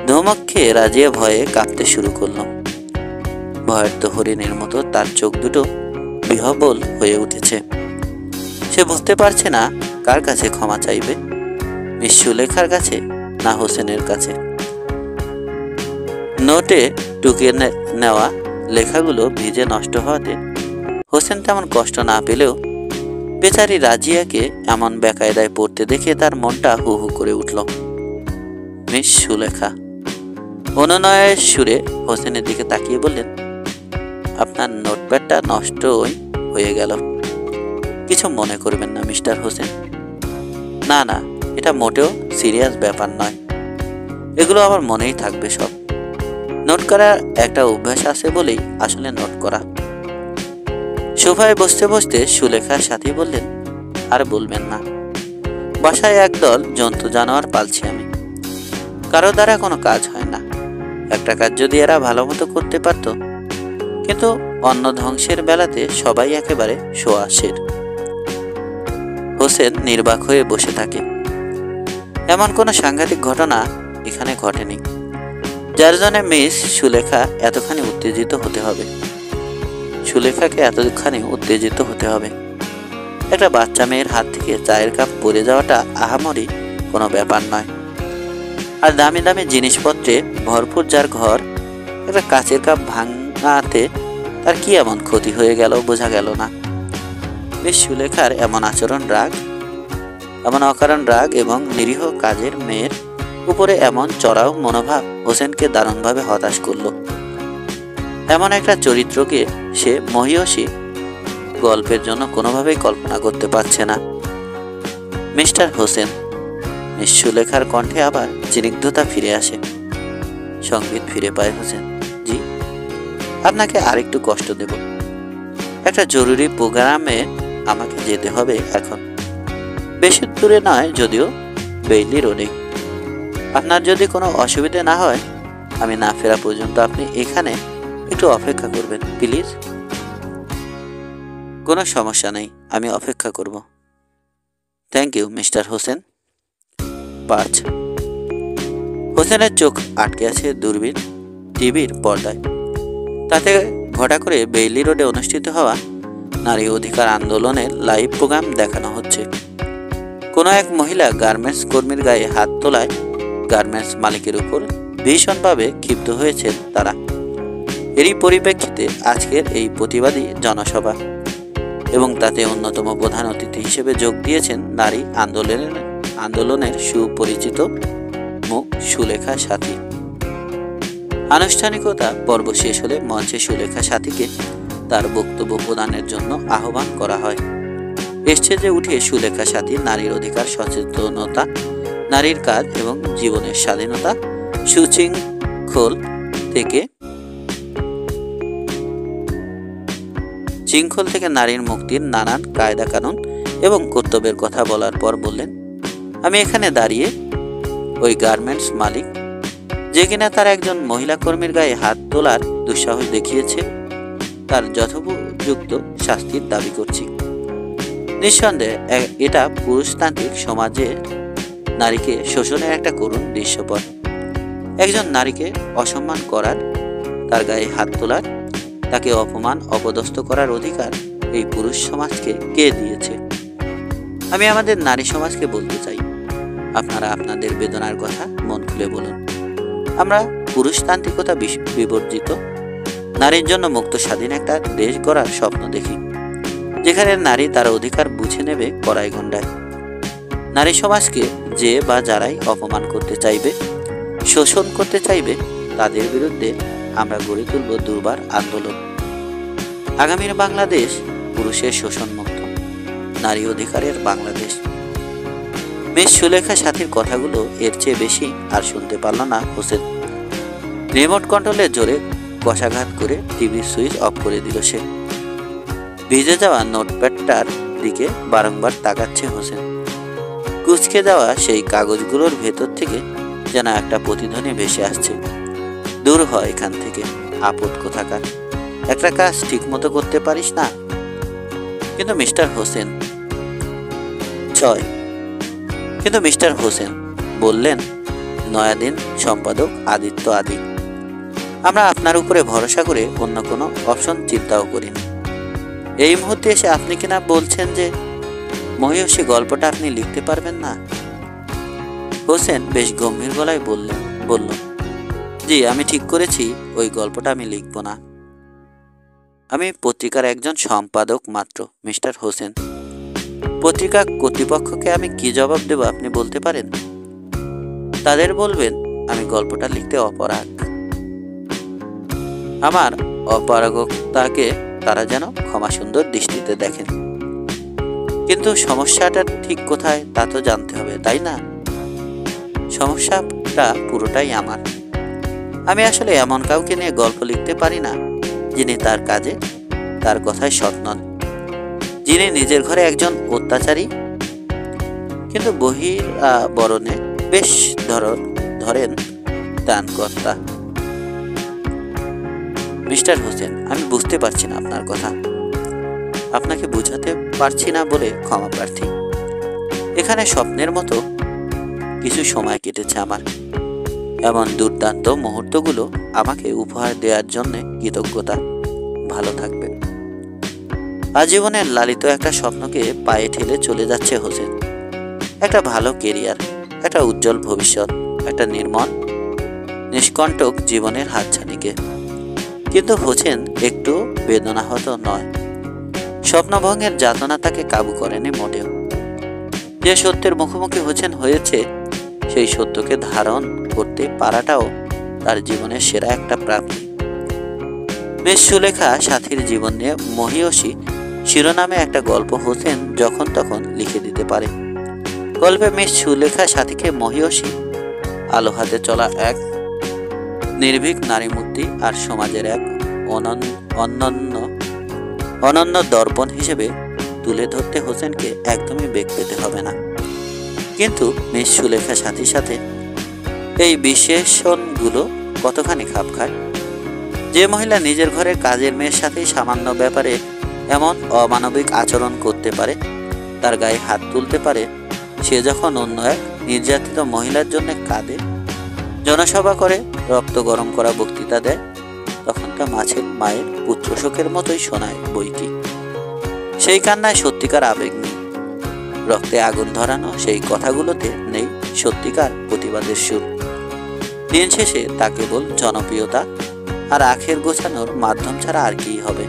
ধমক খেয়ে রাজিয়া ভয়ে কাঁপতে শুরু করল। ভয়ের তো হরিণের মতো তার চোখ দুটো বিহ্বল হয়ে উঠেছে। সে বুঝতে পারছে না কার কাছে ক্ষমা চাইবে, মিস সুলেখার কাছে না হোসেনের কাছে। নোটে টুকে নেওয়া লেখাগুলো ভিজে নষ্ট হওয়াতে হোসেন তেমন কষ্ট না পেলেও বেচারি রাজিয়াকে এমন বেকায়দায় পড়তে দেখে তার মনটা হু হু করে উঠল। মিস সুলেখা অনুনয়ের সুরে হোসেনের দিকে তাকিয়ে বললেন, আপনার নোটপ্যাডটা নষ্ট হয়ে গেল, কিছু মনে করবেন না মিস্টার হোসেন। না না, এটা মোটেও সিরিয়াস ব্যাপার নয়, এগুলো আমার মনেই থাকবে সব। নোট করার একটা অভ্যাস আছে বলেই আসলে নোট করা। সোফায় বসতে বসতে সুলেখার সাথী বললেন, আর বলবেন না, বাসায় একদল জন্তু জানোয়ার পালছি আমি, কারো দ্বারা কোনো কাজ হয় না। একটা কাজ যদি এরা ভালো মতো করতে পারত, কিন্তু অন্ন ধ্বংসের বেলাতে সবাই একেবারে সোয়াশের। হোসেন নির্বাক হয়ে বসে থাকে। এমন কোনো সাংঘাতিক ঘটনা এখানে ঘটেনি যার জন্য মিস সুলেখা এতখানি উত্তেজিত হতে হবে। সুলেখাকে এতখানি উত্তেজিত হতে হবে। একটা বাচ্চা মেয়ের হাত থেকে চায়ের কাপ পড়ে যাওয়াটা আহামরি কোনো ব্যাপার নয়। আর দামি দামি জিনিসপত্রে ভরপুর যার ঘর, একটা কাচের কাপ ভাঙাতে তার কি এমন ক্ষতি হয়ে গেল বোঝা গেল না। মিস সুলেখার এমন অকারণ রাগ এবং নিরীহ কাজের মেয়ের উপরে এমন চড়াও মনোভাব হোসেনকে দারুণভাবে হতাশ করল। এমন একটা চরিত্রকে সে মহিয়সী গল্পের জন্য কোনোভাবেই কল্পনা করতে পারছে না। মিস্টার হোসেন, মিস সুলেখার কণ্ঠে আবার স্নিগ্ধতা ফিরে আসে। সঙ্গীত ফিরে পায় হোসেন। জি, আপনাকে আরেকটু কষ্ট দেব। একটা জরুরি প্রোগ্রামে আমাকে যেতে হবে এখন। বেশি দূরে নয় যদিও, বেইলি রোডে। আপনার যদি কোনো অসুবিধা না হয়, আমি না ফেরা পর্যন্ত আপনি এখানে একটু অপেক্ষা করবেন প্লিজ। কোনো সমস্যা নেই, আমি অপেক্ষা করব। Thank you mister Hossain. 5। হোসেনের চোখ আটকে আছে দূরবীন টিভির পর্দায়। তাতে ঘটা করে বেইলি রোডে অনুষ্ঠিত হওয়া নারী অধিকার আন্দোলনের লাইভ প্রোগ্রাম দেখানো হচ্ছে। কোনো এক মহিলা গার্মেন্টস কর্মীর গায়ে হাত তোলায় গার্মেন্টস মালিকের উপর ভীষণভাবে ক্ষিপ্ত হয়েছেন তারা। এরই পরিপ্রেক্ষিতে আজকের এই প্রতিবাদী জনসভা, এবং তাতে অন্যতম প্রধান অতিথি হিসেবে যোগ দিয়েছেন নারী আন্দোলনের সুপরিচিত মুখ সুলেখা সাথী। আনুষ্ঠানিকতা পর্ব শেষ হলে মঞ্চে সুলেখা সাথীকে তার বক্তব্য প্রদানের জন্য আহ্বান করা হয়। স্টেজে উঠে সুলেখা সাথী নারীর অধিকার সচেতনতা, নারীর কাজ এবং জীবনের স্বাধীনতা, শৃঙ্খল থেকে নারীর মুক্তির নানান কায়দা কানুন এবং কর্তব্যের কথা বলার পর বললেন, আমি এখানে দাঁড়িয়ে ওই গার্মেন্টস মালিক, যে কিনা তার একজন মহিলা কর্মীর গায়ে হাত তোলার দুঃসাহস দেখিয়েছে, তার যথোপযুক্ত শাস্তির দাবি করছি। নিঃসন্দেহে এটা পুরুষতান্ত্রিক সমাজে নারীকে শোষণের একটা করুণ দৃশ্যপট। একজন নারীকে অসম্মান করার, তার গায়ে হাত তোলার, তাকে অপমান অপদস্থ করার অধিকার এই পুরুষ সমাজকে কে দিয়েছে? আমি আমাদের নারী সমাজকে বলতে চাই, আপনারা আপনাদের বেদনার কথা মন খুলে বলুন। আমরা পুরুষতান্ত্রিকতা বিবর্জিত, নারীর জন্য মুক্ত স্বাধীন একটা দেশ গড়ার স্বপ্ন দেখি, যেখানে নারী তার অধিকার বুঝে নেবে কড়াই গণ্ডায়। নারী সমাজকে যে বা যারাই অপমান করতে চাইবে, শোষণ করতে চাইবে, তাদের বিরুদ্ধে আমরা গড়ে তুলব দুর্বার আন্দোলন। আগামীর বাংলাদেশ পুরুষের শোষণ মুক্ত, নারী অধিকারের বাংলাদেশ। মিস সুলেখা সাথীর কথাগুলো এর চেয়ে বেশি আর শুনতে পারল না হোসেন। রিমোট কন্ট্রোলের জোরে কষাঘাত করে টিভির সুইচ অফ করে দিল সে। ভিজে যাওয়া নোটপ্যাডটার দিকে বারংবার তাকাচ্ছে হোসেন। কুঁচকে যাওয়া সেই কাগজগুলোর ভেতর থেকে যেন একটা প্রতিধ্বনি ভেসে আসছে, দূর হয় এখান থেকে, আপদ কোথাকার, একটা কাজ ঠিক মতো করতে পারিস না। কিন্তু মিস্টার হোসেন বললেন নয়াদিন সম্পাদক আদিত্য আদি, আমরা আপনার উপরে ভরসা করে অন্য কোনো অপশন চিন্তাও করিনি। এই মুহূর্তে এসে আপনি কিনা বলছেন যে মহিষী গল্পটা আপনি লিখতে পারবেন না। হোসেন বেশ গম্ভীর গলায় বলল, জি, আমি ঠিক করেছি ওই গল্পটা আমি লিখব না। আমি পত্রিকার একজন সম্পাদক মাত্র মিস্টার হোসেন। পত্রিকা কর্তৃপক্ষকে আমি কি জবাব দেব আপনি বলতে পারেন? তাদের বলবেন আমি গল্পটা লিখতে অপারগ। আমার অপারগতাকে তারা যেন ক্ষমাসুন্দর দৃষ্টিতে দেখেন। কিন্তু সমস্যাটা ঠিক কোথায় তা তো জানতে হবে, তাই না? সমস্যাটা পুরোটাই আমার। আমি আসলে এমন কাউকে নিয়ে গল্প লিখতে পারি না যিনি তার কাজে, তার কথায় সৎ নন, যিনি নিজের ঘরে একজন অত্যাচারী কিন্তু বরণে বেশ ধরেন ত্রাণকর্তা। মিস্টার হোসেন, আমি বুঝতে পারছি না আপনার কথা, আপনাকে বুঝাতে পারছি না বলে ক্ষমা প্রার্থী। এখানে স্বপ্নের মতো কিছু সময় কেটেছে আমার। এমন দুর্দান্ত মুহূর্তগুলো আমাকে উপহার দেওয়ার জন্য কৃতজ্ঞতা। ভালো থাকবেন। আজীবনের লালিত একটা স্বপ্নকে পায়ে ঠেলে চলে যাচ্ছে হোসেন। একটা ভালো কেরিয়ার, একটা উজ্জ্বল ভবিষ্যৎ, একটা নির্মল নিষ্কণ্টক জীবনের হাতছানিকে। কিন্তু হোসেন একটু বেদনাহত নয়। স্বপ্নভঙ্গের যাতনা তাকে কাবু করেনি মোটেও। যে সত্যের মুখোমুখি হোসেন হয়েছে, সেই সত্যকে ধারণ করতে পারাটাও তার জীবনের সেরা একটা প্রাপ্তি। মিস সুলেখা সাথীর জীবন নিয়ে মহিষী শিরোনামে একটা গল্প হোসেন যখন তখন লিখে দিতে পারে। গল্পে মিস সুলেখা সাথীকে মহিষী আলো হাতে চলা এক নির্ভীক নারী মূর্তি আর সমাজের এক অনন্য দর্পণ হিসেবে তুলে ধরতে হোসেনকে একদমই বেগ পেতে হবে না। কিন্তু মিস সুলেখা সাথীর সাথে এই বিশেষণগুলো কতখানি খাপ খায়? যে মহিলা নিজের ঘরের কাজের মেয়ের সাথে সামান্য ব্যাপারে এমন অমানবিক আচরণ করতে পারে, তার গায়ে হাত তুলতে পারে, সে যখন অন্য এক নির্যাতিত মহিলার জন্য কাঁদে, জনসভা করে, রক্ত গরম করা বক্তৃতা দেয়, তখন তা মায়ের পুত্রশোকের মতোই শোনায় বই কি। সেই কান্নায় সত্যিকার আবেগ নেই, রক্তে আগুন ধরানো সেই কথাগুলোতে নেই সত্যিকার প্রতিবাদের সুর। দিন শেষে তা কেবল জনপ্রিয়তা আর আখের গোছানোর মাধ্যম ছাড়া আর কি হবে?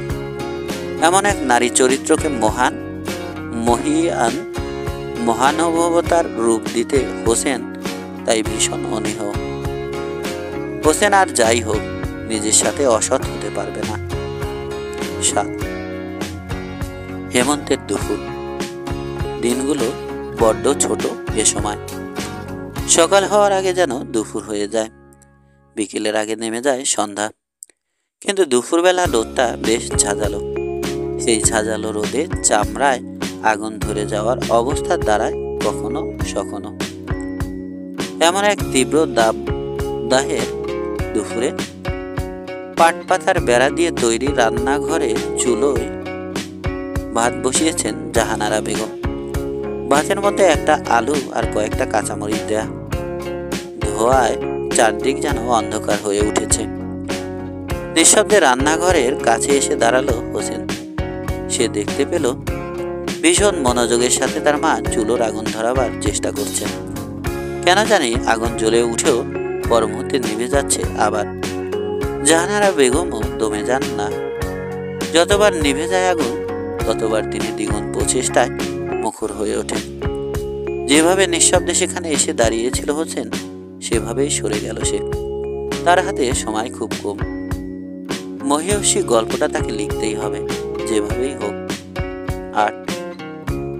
এমন এক নারী চরিত্রকে মহানুভবতার রূপ দিতে হোসেন তাই ভীষণ অনীহ। হোসেন আর যাই হোক নিজের সাথে অসৎ হতে পারবে না। 7 হেমন্তের দুপুর। দিনগুলো বড্ড ছোট এ সময়। সকাল হওয়ার আগে যেন দুপুর হয়ে যায়, বিকেলের আগে নেমে যায় সন্ধ্যা। কিন্তু দুপুরবেলা রোদটা বেশ ঝাঁঝালো। সেই ঝাঁঝালো রোদে চামড়ায় আগুন ধরে যাওয়ার অবস্থার দ্বারায় কখনো সখনো। এমন এক তীব্র দাবদাহের দুপুরে পাট পাতার বেড়া দিয়ে তৈরি রান্নাঘরে চুলোয় ভাত বসিয়েছেন জাহানারা বেগম। ভাতের মধ্যে একটা আলু আর কয়েকটা কাঁচামরিচ দেয়া। ধোঁয়ায় চারদিক যেন অন্ধকার হয়ে উঠেছে। নিঃশব্দে রান্নাঘরের কাছে এসে দাঁড়ালো হোসেন। সে দেখতে পেল ভীষণ মনোযোগের সাথে তার মা চুলোর আগুন ধরাবার চেষ্টা করছেন। কেন জানি আগুন জ্বলে উঠেও পর মুহূর্তে নিভে যাচ্ছে আবার। জাহানারা বেগমও দমে যান না। যতবার নিভে যায় আগুন ততবার তিনি দ্বিগুণ প্রচেষ্টায় মুখর হয়ে ওঠেন। যেভাবে নিঃশব্দে সেখানে এসে দাঁড়িয়েছিল হোসেন, সেভাবেই সরে গেল সে। তার হাতে সময় খুব কম। মহিয়সী গল্পটা তাকে লিখতেই হবে, যেভাবেই হোক। ৮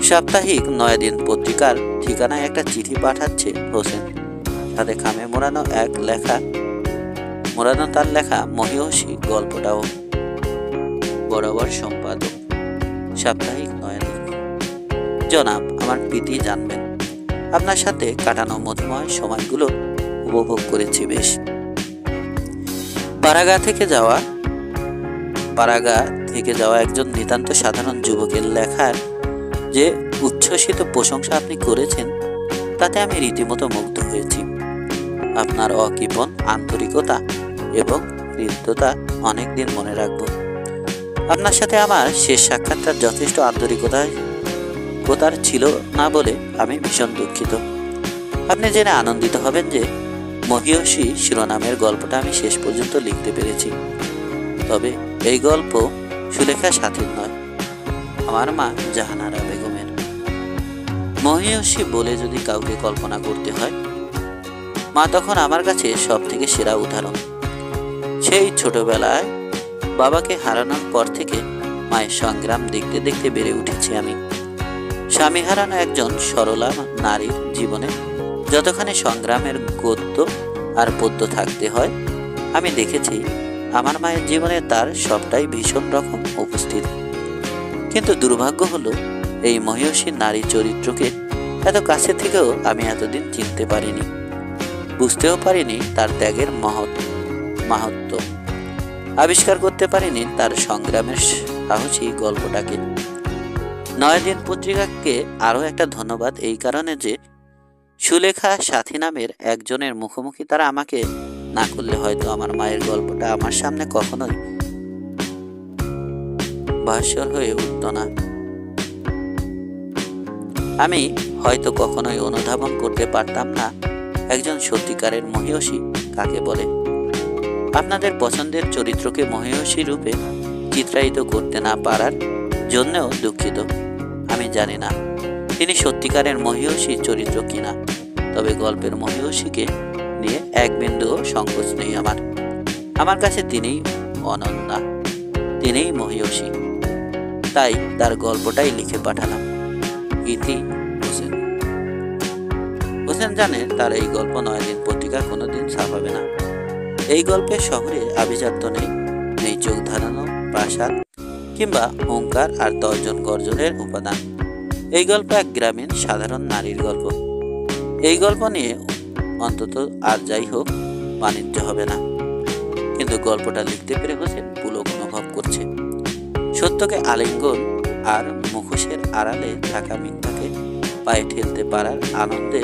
সাপ্তাহিক নয়াদিন পত্রিকার ঠিকানায় একটা চিঠি পাঠাচ্ছে হোসেন। সাথে খামে মোড়ানো তার লেখা মহিয়সী গল্পটাও। বরাবর সম্পাদক, সাপ্তাহিক নয়াদিন। জনাব, আমার প্রীতি জানবেন, আপনার সাথে কাটানো মধুময় সময়গুলো উপভোগ করেছি বেশ। পাড়াগা থেকে যাওয়া একজন নিতান্ত সাধারণ যুবকের লেখার যে উচ্ছ্বসিত প্রশংসা আপনি করেছেন, তাতে আমি রীতিমতো মুগ্ধ হয়েছি। আপনার অকৃপণ আন্তরিকতা এবং হৃদ্যতা অনেকদিন মনে রাখব। আপনার সাথে আমার শেষ সাক্ষাৎটা যথেষ্ট আন্তরিকতার ছিল না বলে আমি ভীষণ দুঃখিত। আপনি জেনে আনন্দিত হবেন যে মহিয়সী শিরোনামের গল্পটা আমি শেষ পর্যন্ত লিখতে পেরেছি। তবে এই গল্প সুলেখা সাথীর নয়, আমার মা জাহানারা বেগমের। মহিয়সী বলে যদি কাউকে কল্পনা করতে হয়, মা তখন আমার কাছে সব থেকে সেরা উদাহরণ। সেই ছোটবেলায় বাবাকে হারানোর পর থেকে মায়ের সংগ্রাম দেখতে দেখতে বেড়ে উঠেছি আমি। স্বামী হারানো একজন সরলা নারীর জীবনে যতখানি সংগ্রামের গদ্য আর পদ্য থাকতে হয়, আমি দেখেছি আমার মায়ের জীবনে তার সবটাই ভীষণ রকম উপস্থিত। কিন্তু দুর্ভাগ্য হলো, এই মহিয়সী নারী চরিত্রকে এত কাছে থেকেও আমি এতদিন চিনতে পারিনি, বুঝতেও পারিনি তার ত্যাগের মাহাত্ম্য, আবিষ্কার করতে পারিনি তার সংগ্রামের সাহসী গল্পটাকে। নয়াদিন পত্রিকাকে আরও একটা ধন্যবাদ এই কারণে যে সুলেখা সাথী নামের একজনের মুখোমুখি তারা আমাকে না করলে হয়তো আমার মায়ের গল্পটা আমার সামনে কখনোই ভাস্বর হয়ে উঠত না। আমি হয়তো কখনোই অনুধাবন করতে পারতাম না একজন সত্যিকারের মহিয়সী কাকে বলে। আপনাদের পছন্দের চরিত্রকে মহিয়সী রূপে চিত্রায়িত করতে না পারার জন্যও দুঃখিত। আমি জানি না তিনি সত্যিকারের মহিয়সী চরিত্র কিনা, তবে গল্পের মহিয়সীকে নিয়ে এক বিন্দুও সংকোচ নেই আমার কাছে তিনিই অনন্যা, তিনিই মহিয়সী। তাই তার গল্পটাই লিখে পাঠালাম। ইতি হোসেন। হোসেন জানে তার এই গল্প নয়াদিন পত্রিকা কোনোদিন ছাপাবে না। এই গল্পের শহরে আভিজাত্য নেই চোখ ধারানো প্রাসাদ কিংবা হুঙ্কার আর তর্জন গর্জনের উপাদান। এই গল্প এক গ্রামীণ সাধারণ নারীর গল্প। এই গল্প নিয়ে অন্তত আর যাই হোক বাণিজ্য হবে না, কিন্তু গল্পটা লিখতে পেরে হোসেন পুলক অনুভব করছে। সত্যকে আলিঙ্গন আর মুখোশের আড়ালে থাকা মিথ্যাকে পায়ে ঠেলতে পারার আনন্দে